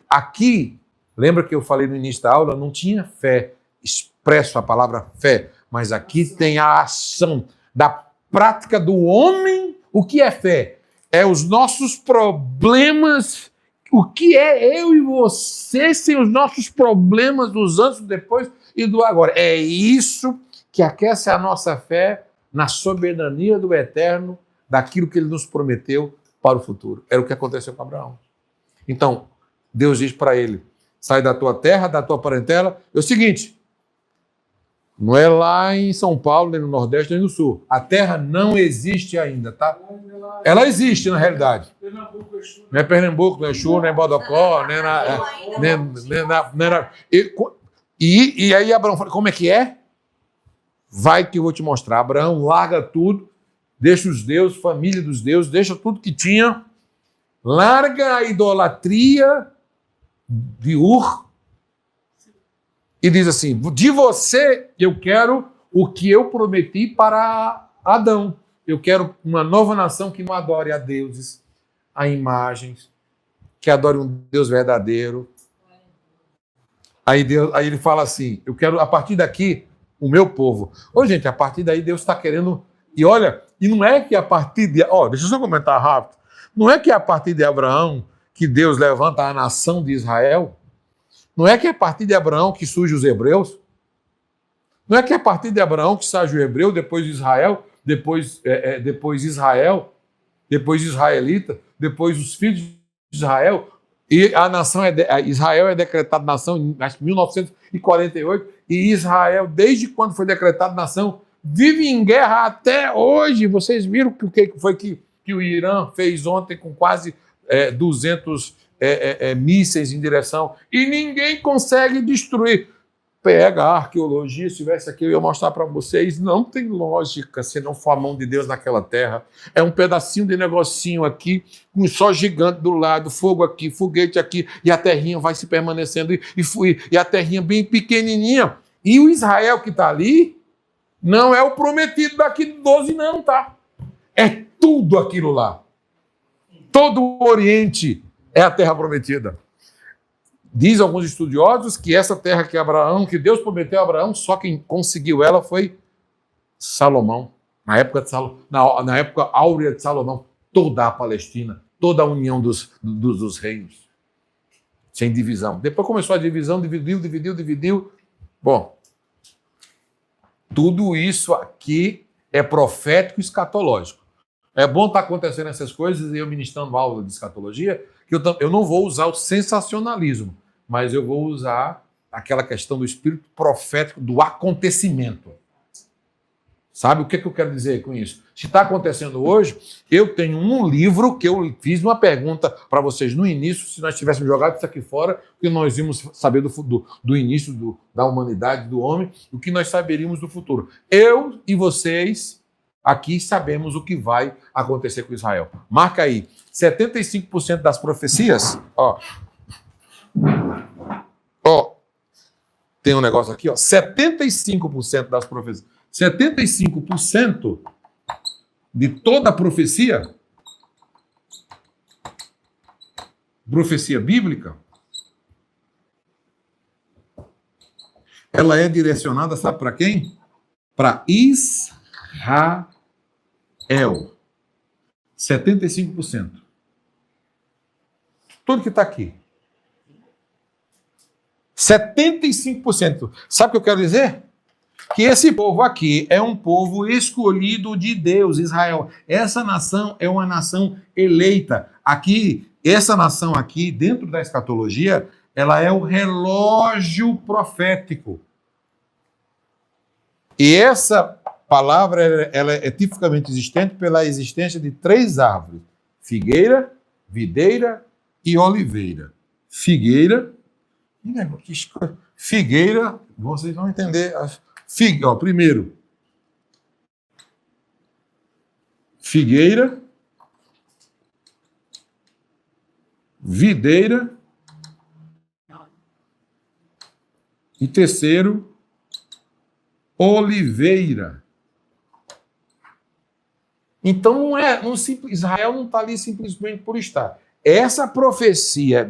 aqui, lembra que eu falei no início da aula, não tinha fé, expresso a palavra fé, mas aqui tem a ação da prática do homem. O que é fé? É os nossos problemas. O que é eu e você sem os nossos problemas dos antes, do depois e do agora? É isso que aquece a nossa fé na soberania do Eterno, daquilo que Ele nos prometeu para o futuro. Era o que aconteceu com Abraão. Então, Deus diz para ele, sai da tua terra, da tua parentela. É o seguinte, não é lá em São Paulo, nem no Nordeste, nem no Sul. A terra não existe ainda, tá? Ela existe, na realidade. Não é Pernambuco, não é Exu, não é Bodocó, nem na... E aí Abraão fala, como é que é? vai que eu vou te mostrar. Abraão larga tudo, deixa os deuses, família dos deuses, deixa tudo que tinha, larga a idolatria de Ur e diz assim: de você eu quero o que eu prometi para Adão. Eu quero uma nova nação que não adore a deuses, a imagens, que adore um Deus verdadeiro. Aí ele fala assim: eu quero, a partir daqui, o meu povo. Ô, gente, a partir daí Deus está querendo... E olha, e não é que a partir de... deixa eu só comentar rápido. Não é que a partir de Abraão que Deus levanta a nação de Israel. Não é que a partir de Abraão que surge os hebreus. Não é que a partir de Abraão que surge o hebreu, depois Israel, depois Israel, depois israelita, depois os filhos de Israel... E a nação Israel é decretada nação em 1948, e Israel, desde quando foi decretada nação, vive em guerra até hoje. Vocês viram o que foi que o Irã fez ontem com quase 200 mísseis em direção, e ninguém consegue destruir. Pega a arqueologia, se tivesse aqui eu ia mostrar para vocês, não tem lógica se não for a mão de Deus naquela terra. É um pedacinho de negocinho aqui, com um sol gigante do lado, fogo aqui, foguete aqui, e a terrinha vai se permanecendo, e a terrinha bem pequenininha. E o Israel que está ali não é o prometido daqui de 12 não, tá? É tudo aquilo lá. Todo o Oriente é a terra prometida. Diz alguns estudiosos que essa terra que Deus prometeu a Abraão, só quem conseguiu ela foi Salomão. Na época na época áurea de Salomão, toda a Palestina, toda a união dos reinos, sem divisão. Depois começou a divisão, dividiu. Bom, tudo isso aqui é profético e escatológico. É bom estar acontecendo essas coisas e eu ministrando aula de escatologia, que eu não vou usar o sensacionalismo, mas eu vou usar aquela questão do espírito profético do acontecimento. Sabe o que eu quero dizer com isso? Se está acontecendo hoje, eu tenho um livro que eu fiz uma pergunta para vocês no início, se nós tivéssemos jogado isso aqui fora, o que nós íamos saber do início da humanidade, do homem, o que nós saberíamos do futuro. Eu e vocês aqui sabemos o que vai acontecer com Israel. Marca aí, 75% das profecias, tem um negócio aqui, 75% das profecias, 75% de toda a profecia bíblica, ela é direcionada, sabe para quem? Para Israel. 75%. Tudo que está aqui. 75%. Sabe o que eu quero dizer? Que esse povo aqui é um povo escolhido de Deus, Israel. Essa nação é uma nação eleita. Aqui, essa nação aqui, dentro da escatologia, ela é o relógio profético. E essa palavra ela é tipicamente existente pela existência de 3 árvores: figueira, videira e oliveira. Figueira, vocês vão entender. Primeiro, figueira, videira e terceiro, oliveira. Então Israel não está ali simplesmente por estar. Essa profecia,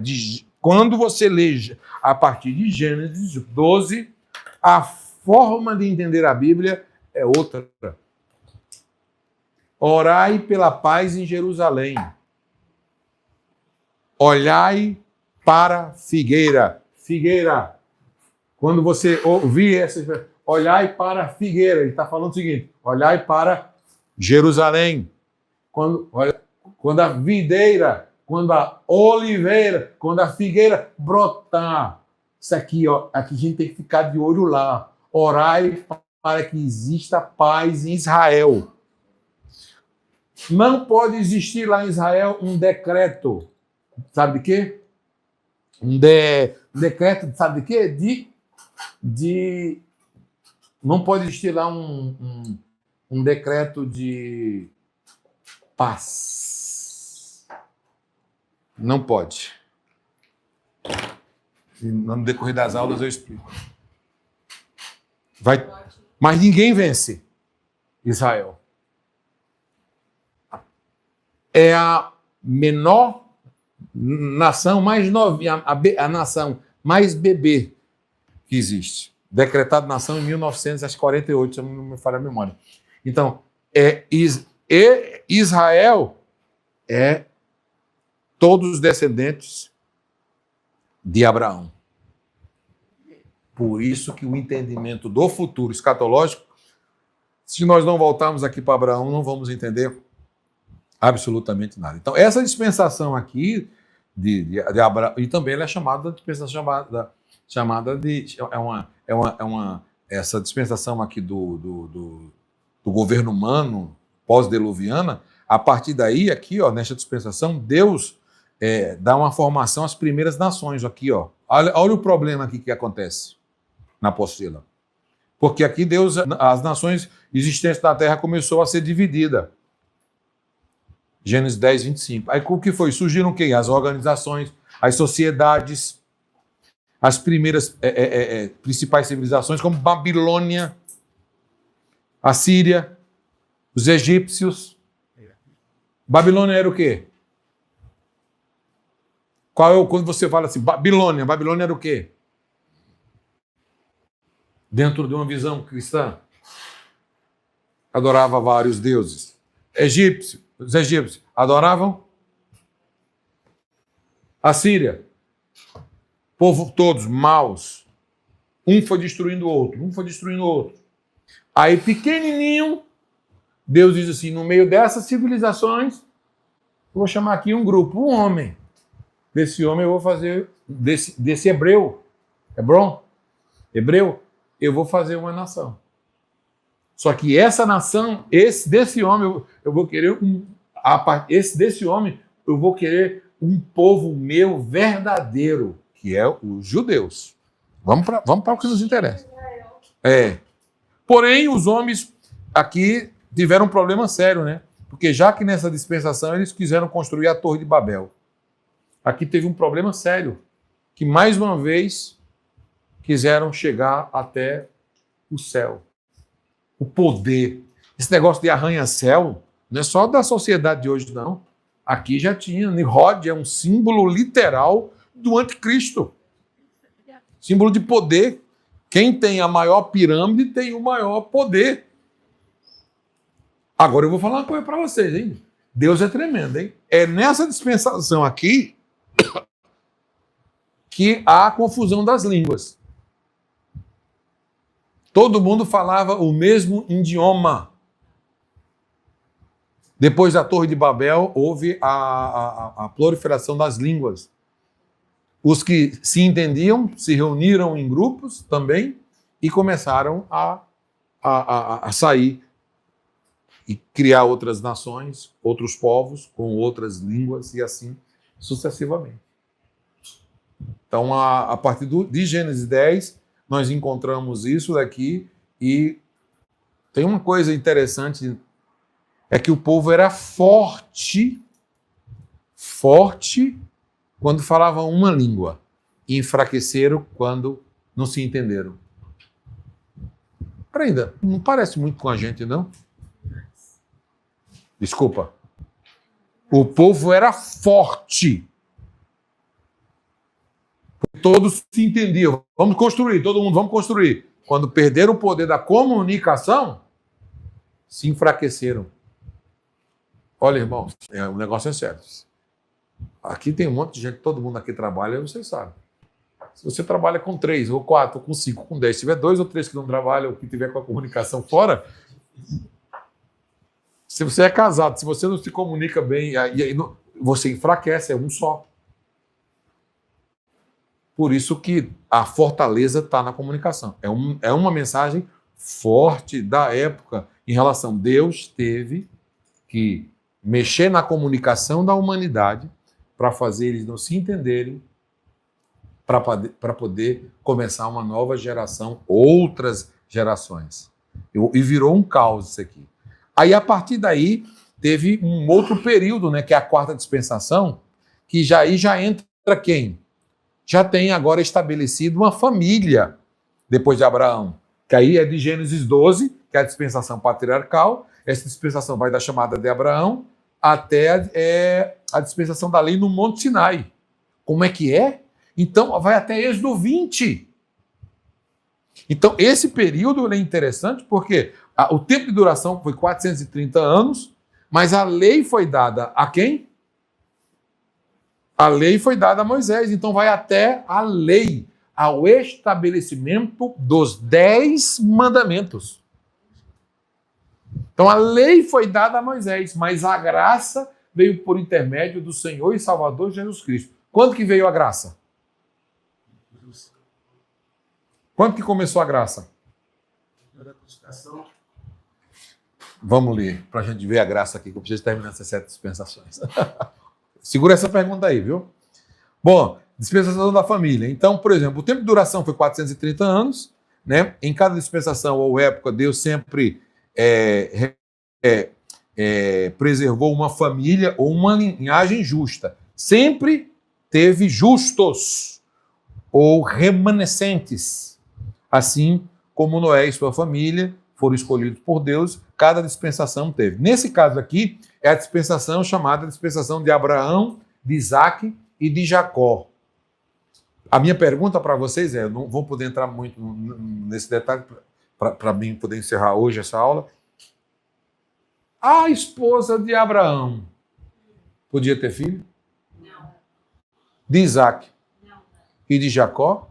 quando você lê a partir de Gênesis 12, a forma de entender a Bíblia é outra. Orai pela paz em Jerusalém. Olhai para figueira. Figueira. Quando você ouvir essa, olhai para a figueira. Ele está falando o seguinte: olhai para Jerusalém. Quando a videira, quando a oliveira, quando a figueira brotar. Isso aqui, aqui a gente tem que ficar de olho lá. Orai para que exista paz em Israel. Não pode existir lá em Israel um decreto. Sabe de quê? Um decreto, sabe de quê? Não pode existir lá um decreto de paz. Não pode. No decorrer das aulas eu explico. Mas ninguém vence Israel. É a menor nação, mais novinha, a nação mais bebê que existe. Decretado nação em 1948, se não me falha a memória. Então, Israel é todos os descendentes de Abraão. Por isso que o entendimento do futuro escatológico, se nós não voltarmos aqui para Abraão, não vamos entender absolutamente nada. Então, essa dispensação aqui de Abraão, e também ela é chamada de dispensação essa dispensação aqui do governo humano pós-diluviana. A partir daí, aqui, ó, nesta dispensação, Deus dá uma formação às primeiras nações. Aqui, ó. Olha o problema aqui que acontece na apostila. Porque aqui Deus, as nações existentes na Terra começou a ser dividida. Gênesis 10, 25. Aí o que foi? Surgiram quem? As organizações, as sociedades, as primeiras principais civilizações, como Babilônia, a Síria, os egípcios. Babilônia era o quê? Quando você fala assim, Babilônia era o quê? Dentro de uma visão cristã, adorava vários deuses. Os egípcios adoravam a Síria. Povo todos maus. Um foi destruindo o outro. Aí, pequenininho, Deus diz assim, no meio dessas civilizações, eu vou chamar aqui um grupo, um homem. Desse homem eu vou fazer, desse hebreu, eu vou fazer uma nação. Só que essa nação, desse homem, eu vou querer desse homem, eu vou querer um povo meu verdadeiro, que é os judeus. Vamos para o que nos interessa. Porém, os homens aqui tiveram um problema sério, né? Porque já que nessa dispensação eles quiseram construir a Torre de Babel. Aqui teve um problema sério, que mais uma vez quiseram chegar até o céu. O poder. Esse negócio de arranha-céu não é só da sociedade de hoje, não. Aqui já tinha. Nimrod é um símbolo literal do anticristo. Símbolo de poder. Quem tem a maior pirâmide tem o maior poder. Agora eu vou falar uma coisa para vocês, hein? Deus é tremendo, hein? É nessa dispensação aqui que há a confusão das línguas. Todo mundo falava o mesmo idioma. Depois da Torre de Babel, houve a proliferação das línguas. Os que se entendiam se reuniram em grupos também e começaram a sair e criar outras nações, outros povos com outras línguas e assim sucessivamente. Então, a partir de Gênesis 10, nós encontramos isso daqui e tem uma coisa interessante, é que o povo era forte quando falavam uma língua e enfraqueceram quando não se entenderam. Ainda não parece muito com a gente, não? Desculpa. O povo era forte. Todos se entendiam. Vamos construir, todo mundo, vamos construir. Quando perderam o poder da comunicação, se enfraqueceram. Olha, irmãos, o negócio é sério. Aqui tem um monte de gente, todo mundo aqui trabalha, vocês sabem. Se você trabalha com 3, ou 4, ou com 5, com 10, se tiver 2 ou 3 que não trabalham, ou que tiver com a comunicação fora, se você é casado, se você não se comunica bem, aí você enfraquece, é um só. Por isso que a fortaleza está na comunicação. É uma mensagem forte da época em relação. Deus teve que mexer na comunicação da humanidade para fazer eles não se entenderem, para poder começar uma nova geração, outras gerações. E virou um caos isso aqui. Aí, a partir daí, teve um outro período, né, que é a quarta dispensação, que já entra quem? Já tem agora estabelecido uma família depois de Abraão, que aí é de Gênesis 12, que é a dispensação patriarcal. Essa dispensação vai da chamada de Abraão até a dispensação da lei no Monte Sinai. Como é que é? Então, vai até Êxodo 20. Então, esse período é interessante porque o tempo de duração foi 430 anos, mas a lei foi dada a quem? A lei foi dada a Moisés. Então, vai até a lei, ao estabelecimento dos 10 mandamentos. Então, a lei foi dada a Moisés, mas a graça veio por intermédio do Senhor e Salvador Jesus Cristo. Quando que veio a graça? Quando que começou a graça? Vamos ler, para a gente ver a graça aqui, que eu preciso terminar essas 7 dispensações. Segura essa pergunta aí, viu? Bom, dispensação da família. Então, por exemplo, o tempo de duração foi 430 anos, né? Em cada dispensação ou época, Deus sempre preservou uma família ou uma linhagem justa. Sempre teve justos ou remanescentes. Assim como Noé e sua família foram escolhidos por Deus, cada dispensação teve. Nesse caso aqui, é a dispensação chamada dispensação de Abraão, de Isaac e de Jacó. A minha pergunta para vocês eu não vou poder entrar muito nesse detalhe para mim poder encerrar hoje essa aula. A esposa de Abraão podia ter filho? Não. De Isaac? Não. E de Jacó?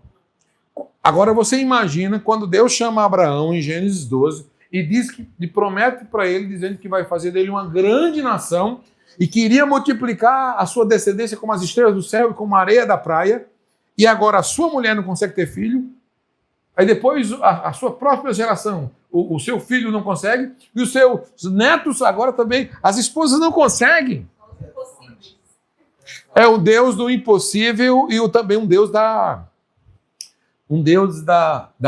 Agora você imagina quando Deus chama Abraão em Gênesis 12 e diz e promete para ele, dizendo que vai fazer dele uma grande nação e queria multiplicar a sua descendência como as estrelas do céu e como a areia da praia, e agora a sua mulher não consegue ter filho, aí depois a sua própria geração, o seu filho não consegue, e os seus netos agora também, as esposas não conseguem. É o Deus do impossível e também um Deus da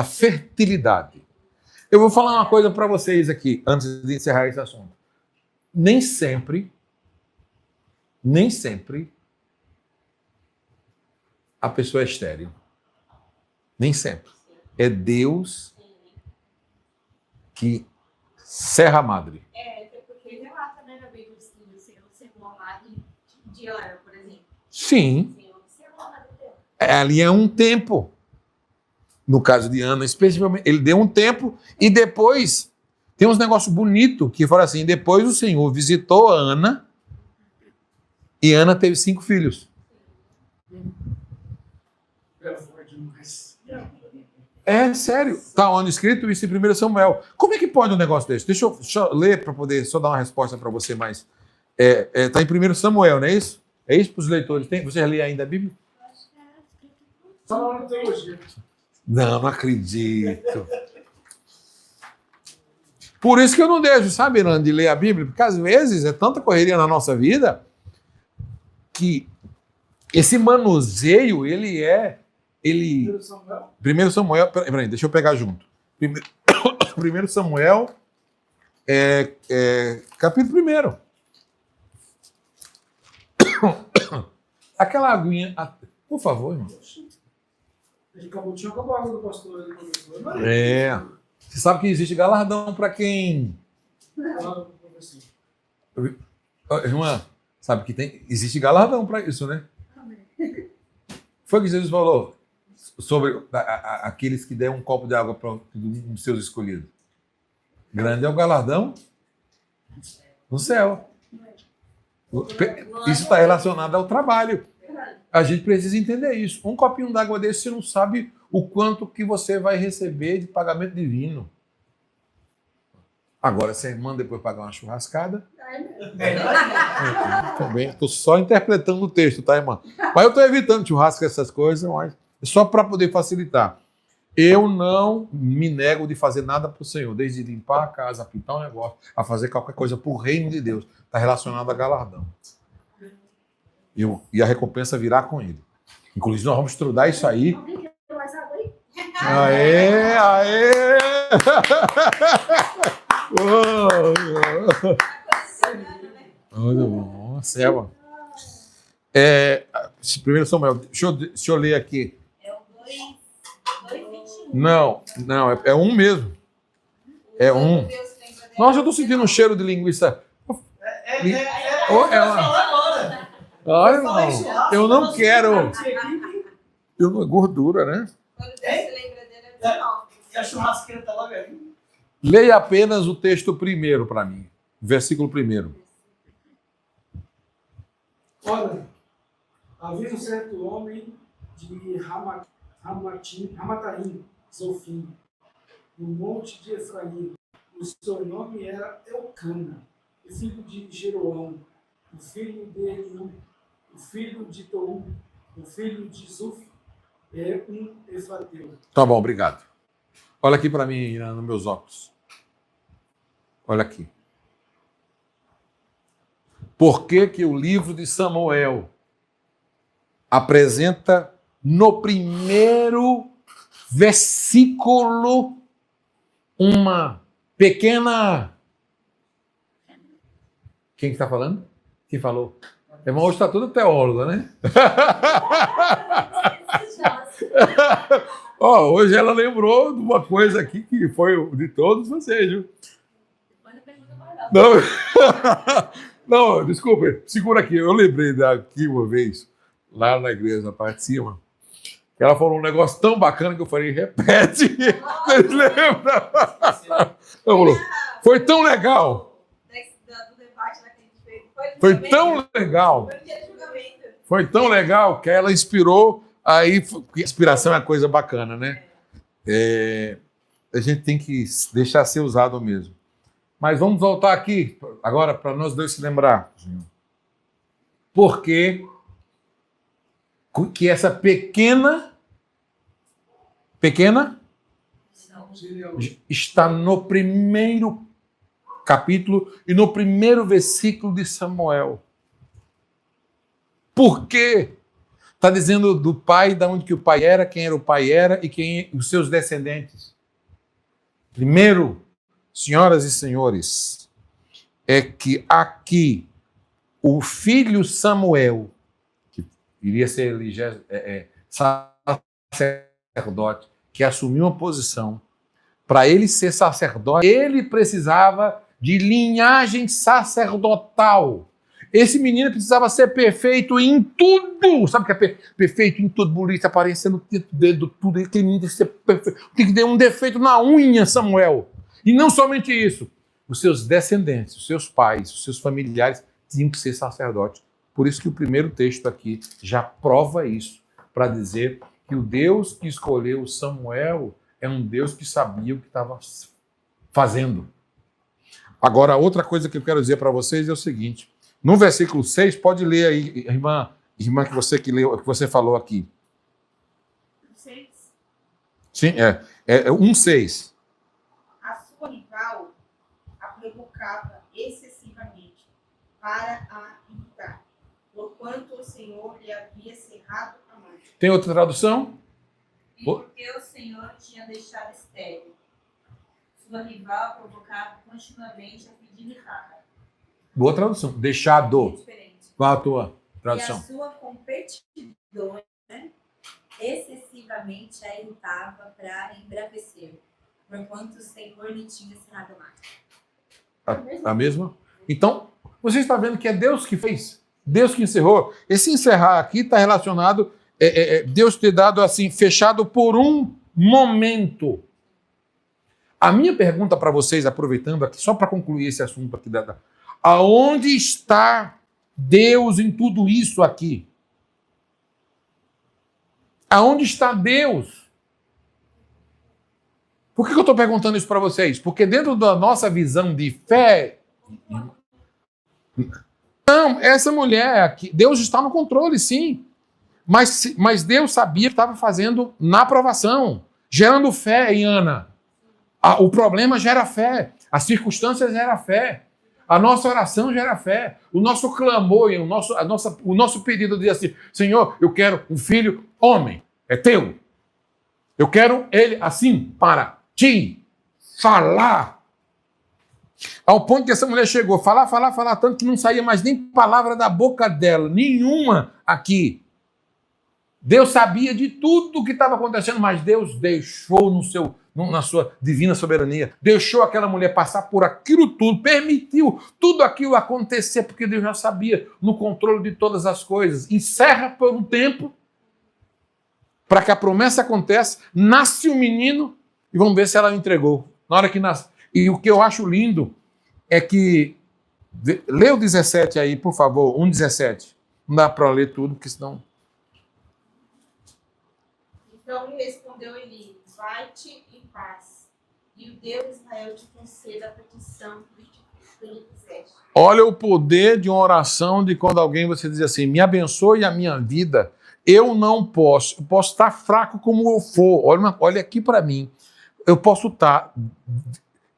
fertilidade. Eu vou falar uma coisa para vocês aqui, antes de encerrar esse assunto. Nem sempre a pessoa é estéril. Nem sempre. É Deus que serra a madre. Até porque ele relata, né, na Bíblia, o Senhor observou a madre de Ana, por exemplo. Sim. O Senhor observou a madre dela. Ali é um tempo. No caso de Ana, especificamente, ele deu um tempo e depois tem uns negócios bonitos que foram assim, depois o Senhor visitou Ana e Ana teve 5 filhos. É sério. Está onde escrito isso em 1 Samuel. Como é que pode um negócio desse? Deixa eu ler para poder só dar uma resposta para você mais. Está em 1 Samuel, não é isso? É isso para os leitores. Você lê ainda a Bíblia? Só na teologia. Não acredito. Por isso que eu não deixo, sabe, Irã, de ler a Bíblia, porque às vezes é tanta correria na nossa vida que esse manuseio, 1 Samuel, peraí, deixa eu pegar junto. 1 Samuel, capítulo 1. Aquela aguinha, por favor, irmão. Ele acabou a água do pastor ali. Você sabe que existe galardão para quem... Irmã, sabe que existe galardão para isso, né? Foi o que Jesus falou sobre aqueles que deram um copo de água para um dos seus escolhidos. Grande é o galardão no céu. Isso está relacionado ao trabalho. A gente precisa entender isso. Um copinho d'água desse, você não sabe o quanto que você vai receber de pagamento divino. Agora, se a irmã depois pagar uma churrascada... Também, estou só interpretando o texto, tá, irmã? Mas eu estou evitando churrasco, essas coisas, mas é só para poder facilitar. Eu não me nego de fazer nada para o Senhor, desde limpar a casa, a pintar um negócio, a fazer qualquer coisa para o reino de Deus. Está relacionado a galardão. E a recompensa virá com ele. Inclusive, nós vamos estudar isso aí. Aê! Muito bom, Selma. Primeiro Samuel, deixa eu ler aqui. É o 2:21. Não, é um mesmo. É um. Nossa, eu estou sentindo um cheiro de linguiça. Ai, irmão, eu não quero. Gordura, né? Quando Deus se lembra dele, é 19. E a churrasqueira tá logo ali. Leia apenas o texto primeiro para mim. Versículo 1. Ora, havia um certo homem de Ramataim, Zofim, no monte de Efraim. O seu nome era Elcana, o filho de Jeroão, o filho de Eliú, o filho de Tou, o filho de Zuf, um efrateu. Tá bom, obrigado. Olha aqui para mim, nos meus óculos. Olha aqui. Por que que o livro de Samuel apresenta no primeiro versículo uma pequena... Quem está falando? Quem falou? Irmão, hoje está tudo teólogo, né? Hoje ela lembrou de uma coisa aqui que foi de todos vocês, viu? Não, desculpe, segura aqui. Eu lembrei daqui uma vez, lá na igreja, na parte de cima, que ela falou um negócio tão bacana que eu falei, repete. Vocês lembram? Foi tão legal. Foi tão legal. Foi tão legal que ela inspirou. Aí, inspiração é uma coisa bacana, né? A gente tem que deixar ser usado mesmo. Mas vamos voltar aqui agora para nós dois se lembrar. Por que essa pequena está no primeiro capítulo e no primeiro versículo de Samuel? Por quê? Está dizendo do pai, de onde que o pai era, quem era o pai era e quem os seus descendentes. Primeiro, senhoras e senhores, é que aqui o filho Samuel, que iria ser sacerdote, que assumiu uma posição, para ele ser sacerdote, ele precisava de linhagem sacerdotal. Esse menino precisava ser perfeito em tudo. Sabe o que é perfeito em tudo? Bonito, aparecendo o dedo, tudo. Aquele menino tem que ser perfeito. Tem que ter um defeito na unha, Samuel. E não somente isso. Os seus descendentes, os seus pais, os seus familiares tinham que ser sacerdotes. Por isso que o primeiro texto aqui já prova isso, para dizer que o Deus que escolheu Samuel é um Deus que sabia o que estava fazendo. Agora, outra coisa que eu quero dizer para vocês é o seguinte. No versículo 6, pode ler aí, irmã que você falou aqui. 6. Sim, 1:6. A sua rival a provocava excessivamente para a irritar, porquanto o Senhor lhe havia cerrado a mão. Tem outra tradução? E porque o Senhor tinha deixado estéril, sua rival provocava continuamente a fim de irritar. Boa tradução. Deixado. Diferente. Qual a tua tradução? E a sua competidora excessivamente a irritava para embravecer, porquanto o Senhor lhe tinha cerrado a mão. A mesma? Então, você está vendo que é Deus que fez. Deus que encerrou. Esse encerrar aqui está relacionado, Deus ter dado assim, fechado por um momento. A minha pergunta para vocês, aproveitando aqui, só para concluir esse assunto aqui, aonde está Deus em tudo isso aqui? Aonde está Deus? Por que eu estou perguntando isso para vocês? Porque dentro da nossa visão de fé... Não, essa mulher aqui, Deus está no controle, sim. Mas Deus sabia que estava fazendo na aprovação, gerando fé em Ana. O problema gera fé, as circunstâncias geram fé, a nossa oração gera fé, o nosso clamor, o nosso pedido de assim, Senhor, eu quero um filho homem, é teu. Eu quero ele assim para ti. falar, ao ponto que essa mulher chegou a falar, tanto que não saía mais nem palavra da boca dela, nenhuma aqui. Deus sabia de tudo o que estava acontecendo, mas Deus deixou na sua divina soberania, deixou aquela mulher passar por aquilo tudo, permitiu tudo aquilo acontecer, porque Deus já sabia no controle de todas as coisas. Encerra por um tempo, para que a promessa aconteça, nasce o menino, e vamos ver se ela entregou. Na hora que nasce. E o que eu acho lindo é que, lê o 17 aí, por favor, 1:17. Não dá para ler tudo, porque senão... Então lhe respondeu Eli: vai-te em paz, e o Deus de Israel te conceda a petição que lhe fizeste. Olha o poder de uma oração, de quando alguém você diz assim, me abençoe a minha vida. Eu não posso, eu posso estar fraco como eu for. Olha aqui para mim. Eu posso estar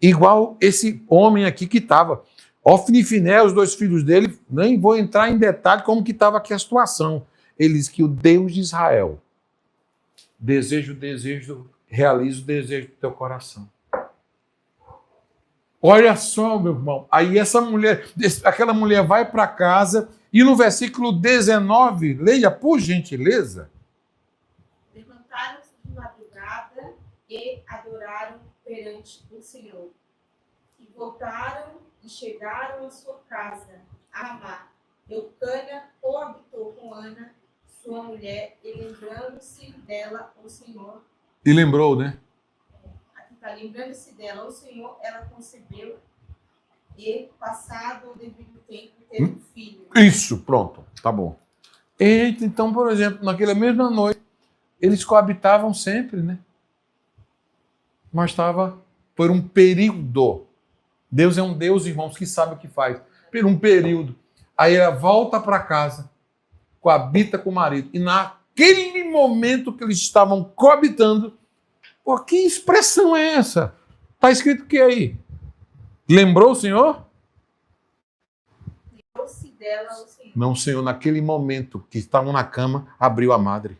igual esse homem aqui que estava. Ofni e Finé, os 2 filhos dele, nem vou entrar em detalhe como que estava aqui a situação. Ele diz que o Deus de Israel realiza o desejo do teu coração. Olha só, meu irmão. Aí aquela mulher vai para casa e no versículo 19, leia por gentileza. Levantaram-se de madrugada e adoraram perante o Senhor. E voltaram e chegaram à sua casa, a Ramá. Eucana coabitou com Ana, sua mulher, e lembrando-se dela, o Senhor. E lembrou, né? Aqui está, lembrando-se dela, o Senhor, ela concebeu e, passado o devido tempo, teve um filho. Isso, pronto, tá bom. Eita, então, por exemplo, naquela mesma noite, eles coabitavam sempre, né? Mas estava por um período. Deus é um Deus, irmãos, que sabe o que faz. Por um período. Aí ela volta para casa, coabita com o marido. E naquele momento que eles estavam coabitando, pô, que expressão é essa? Está escrito o que aí? Lembrou o Senhor? Lembrou-se dela, o Senhor. Não, Senhor, naquele momento que estavam na cama, abriu a madre,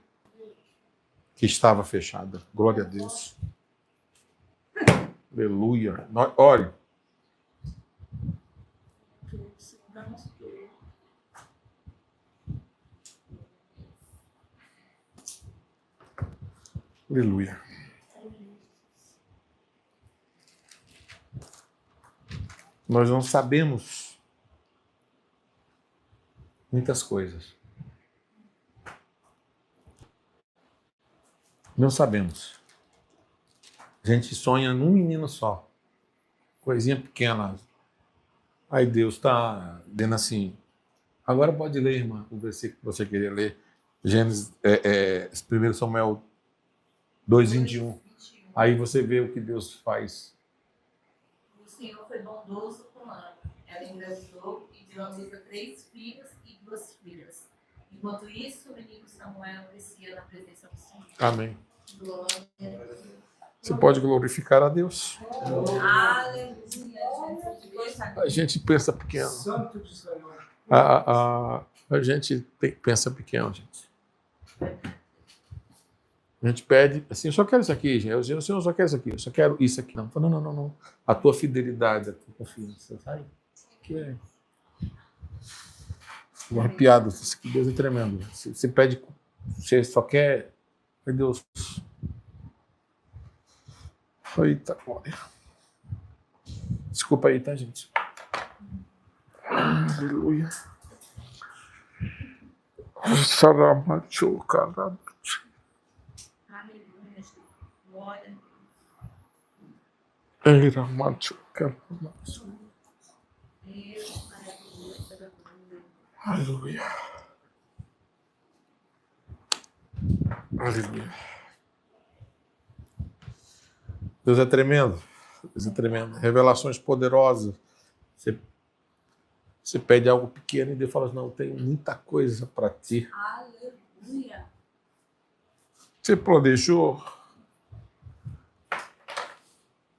que estava fechada. Glória a Deus. Aleluia. Olha. Aleluia. Nós não sabemos muitas coisas. Não sabemos. A gente sonha num menino só. Coisinha pequena. Aí Deus está dizendo assim. Agora pode ler, irmã, o versículo que você queria ler. Gênesis, 1 Samuel 2:21. Aí você vê o que Deus faz. O Senhor foi bondoso com Ana. Ela engravidou e deu à luz a 3 filhos e 2 filhas. Enquanto isso, o menino Samuel crescia na presença do Senhor. Amém. Glória a Deus. Você pode glorificar a Deus. Aleluia. A gente pensa pequeno. Santo de Israel. A gente pensa pequeno, gente. A gente pede assim, eu só quero isso aqui, gente. Eu só quero isso aqui, eu só quero isso aqui. Não, não. A tua fidelidade, a tua confiança, sabe? Que é uma piada, Deus é tremendo. Você pede, você só quer, ai Deus. Eita, glória. Desculpa aí, tá, gente? Aleluia. Saramacho, caramba. Aleluia. Glória. Saramacho, caramba. Deus, maravilhoso. Aleluia. Aleluia. Deus é tremendo. Deus é tremendo. Revelações poderosas. Você pede algo pequeno e Deus fala, não, eu tenho muita coisa para ti. Aleluia. Você planejou,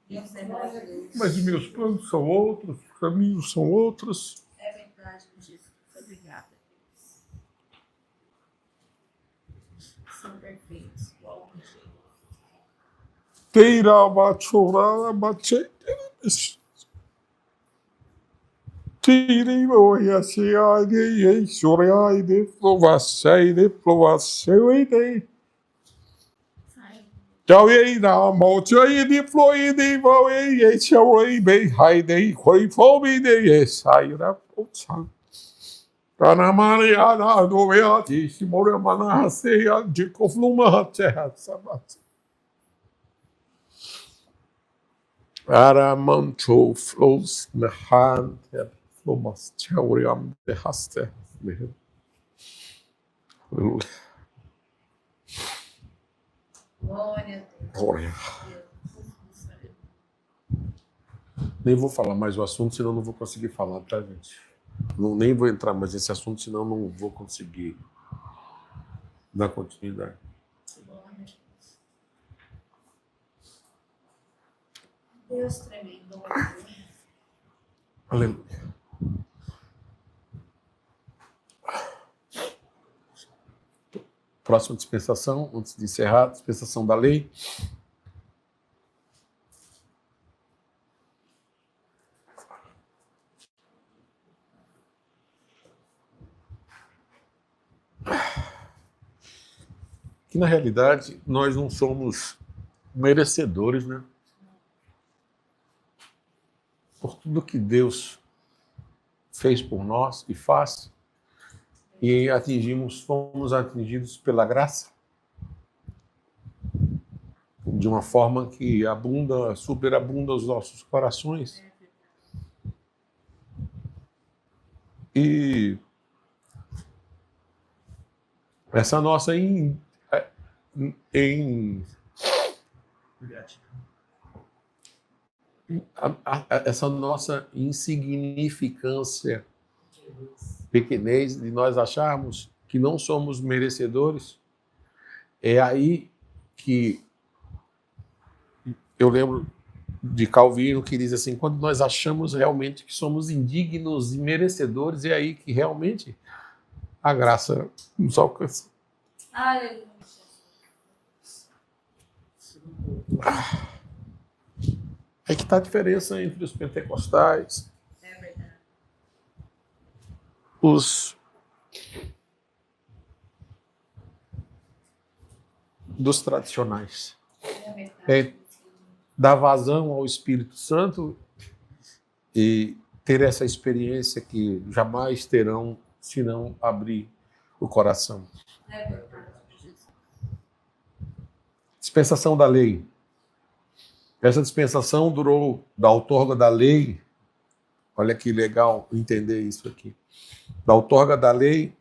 Deus é maravilhoso. mas meus planos são outros, os caminhos são outros. É verdade, Jesus. Obrigada. São perfeitos. Teira bachora bache. Tiri loia se ai chorai de provacei de provacei de. Chào ấy nào một chơi đi phơi đi vào ấy chào ấy bị hay đi khơi phố bị đi sai đó út sang. Kana Maria na dovea ti si more mana se ya jiko fluma che sabat. Aramanto flows med hand flomas teoriam de haste. Glória. Nem vou falar mais o assunto, senão não vou conseguir falar, tá, gente? Não, nem vou entrar mais nesse assunto, senão não vou conseguir dar continuidade. Deus tremendo. Aleluia. Próxima dispensação, antes de encerrar, dispensação da lei. Que na realidade nós não somos merecedores, né? Por tudo que Deus fez por nós e faz, e fomos atingidos pela graça de uma forma que superabunda os nossos corações. E essa nossa essa nossa insignificância, pequenez, de nós acharmos que não somos merecedores, é aí que eu lembro de Calvino, que diz assim, quando nós achamos realmente que somos indignos e merecedores, é aí que realmente a graça nos alcança. Aleluia. Aí que está a diferença entre os pentecostais, É verdade. dos tradicionais. É verdade. É dar vazão ao Espírito Santo e ter essa experiência que jamais terão se não abrir o coração. É verdade. Dispensação da lei. Essa dispensação durou da outorga da lei. Olha que legal entender isso aqui. Da outorga da lei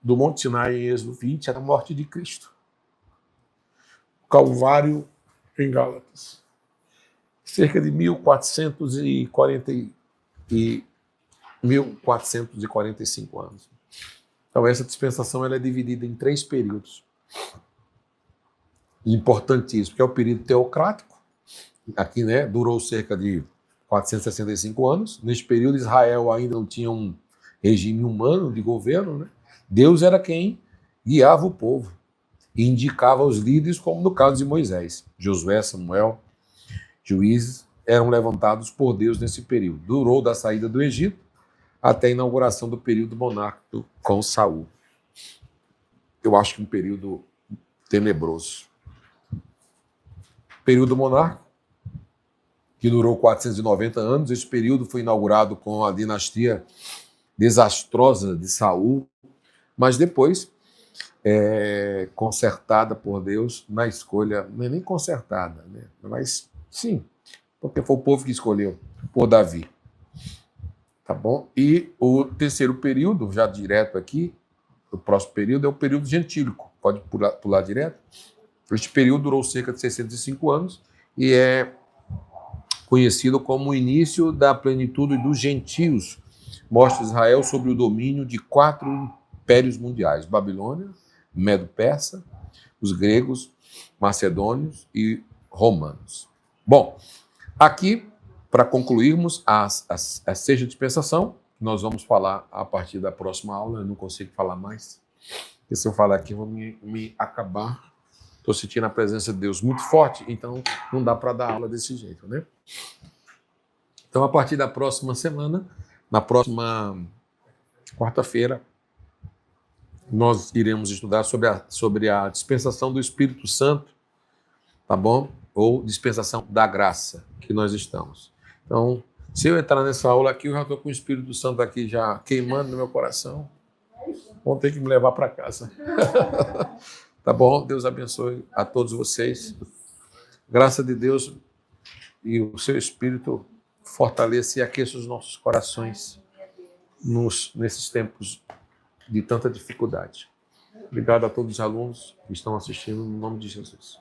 do Monte Sinai em Êxodo 20 era a morte de Cristo. Calvário em Gálatas. Cerca de 1445 anos. Então essa dispensação ela é dividida em 3 períodos. Importantíssimo, que é o período teocrático. Aqui, né, durou cerca de 465 anos. Neste período, Israel ainda não tinha um regime humano de governo, né? Deus era quem guiava o povo e indicava os líderes, como no caso de Moisés. Josué, Samuel, juízes eram levantados por Deus nesse período. Durou da saída do Egito até a inauguração do período monárquico com Saul. Eu acho que um período tenebroso. Período monárquico, que durou 490 anos. Esse período foi inaugurado com a dinastia desastrosa de Saul, mas depois consertada por Deus na escolha, não é nem consertada, né? Mas sim, porque foi o povo que escolheu, por Davi. Tá bom? E o terceiro período, já direto aqui, o próximo período é o período gentílico. Pode pular direto. Este período durou cerca de 605 anos e é conhecido como o início da plenitude dos gentios. Mostra Israel sob o domínio de 4 impérios mundiais: Babilônia, Medo-Persa, os gregos, macedônios e romanos. Bom, aqui, para concluirmos a sexta dispensação, nós vamos falar a partir da próxima aula. Eu não consigo falar mais, porque se eu falar aqui eu vou me acabar. estou sentindo a presença de Deus muito forte, então não dá para dar aula desse jeito, né? Então, a partir da próxima semana, na próxima quarta-feira, nós iremos estudar sobre a dispensação do Espírito Santo, tá bom? Ou dispensação da graça que nós estamos. Então, se eu entrar nessa aula aqui, eu já estou com o Espírito Santo aqui já queimando no meu coração. Vão ter que me levar para casa. Tá bom? Deus abençoe a todos vocês. Graça de Deus e o seu Espírito fortaleça e aqueça os nossos corações nesses tempos de tanta dificuldade. Obrigado a todos os alunos que estão assistindo, no nome de Jesus.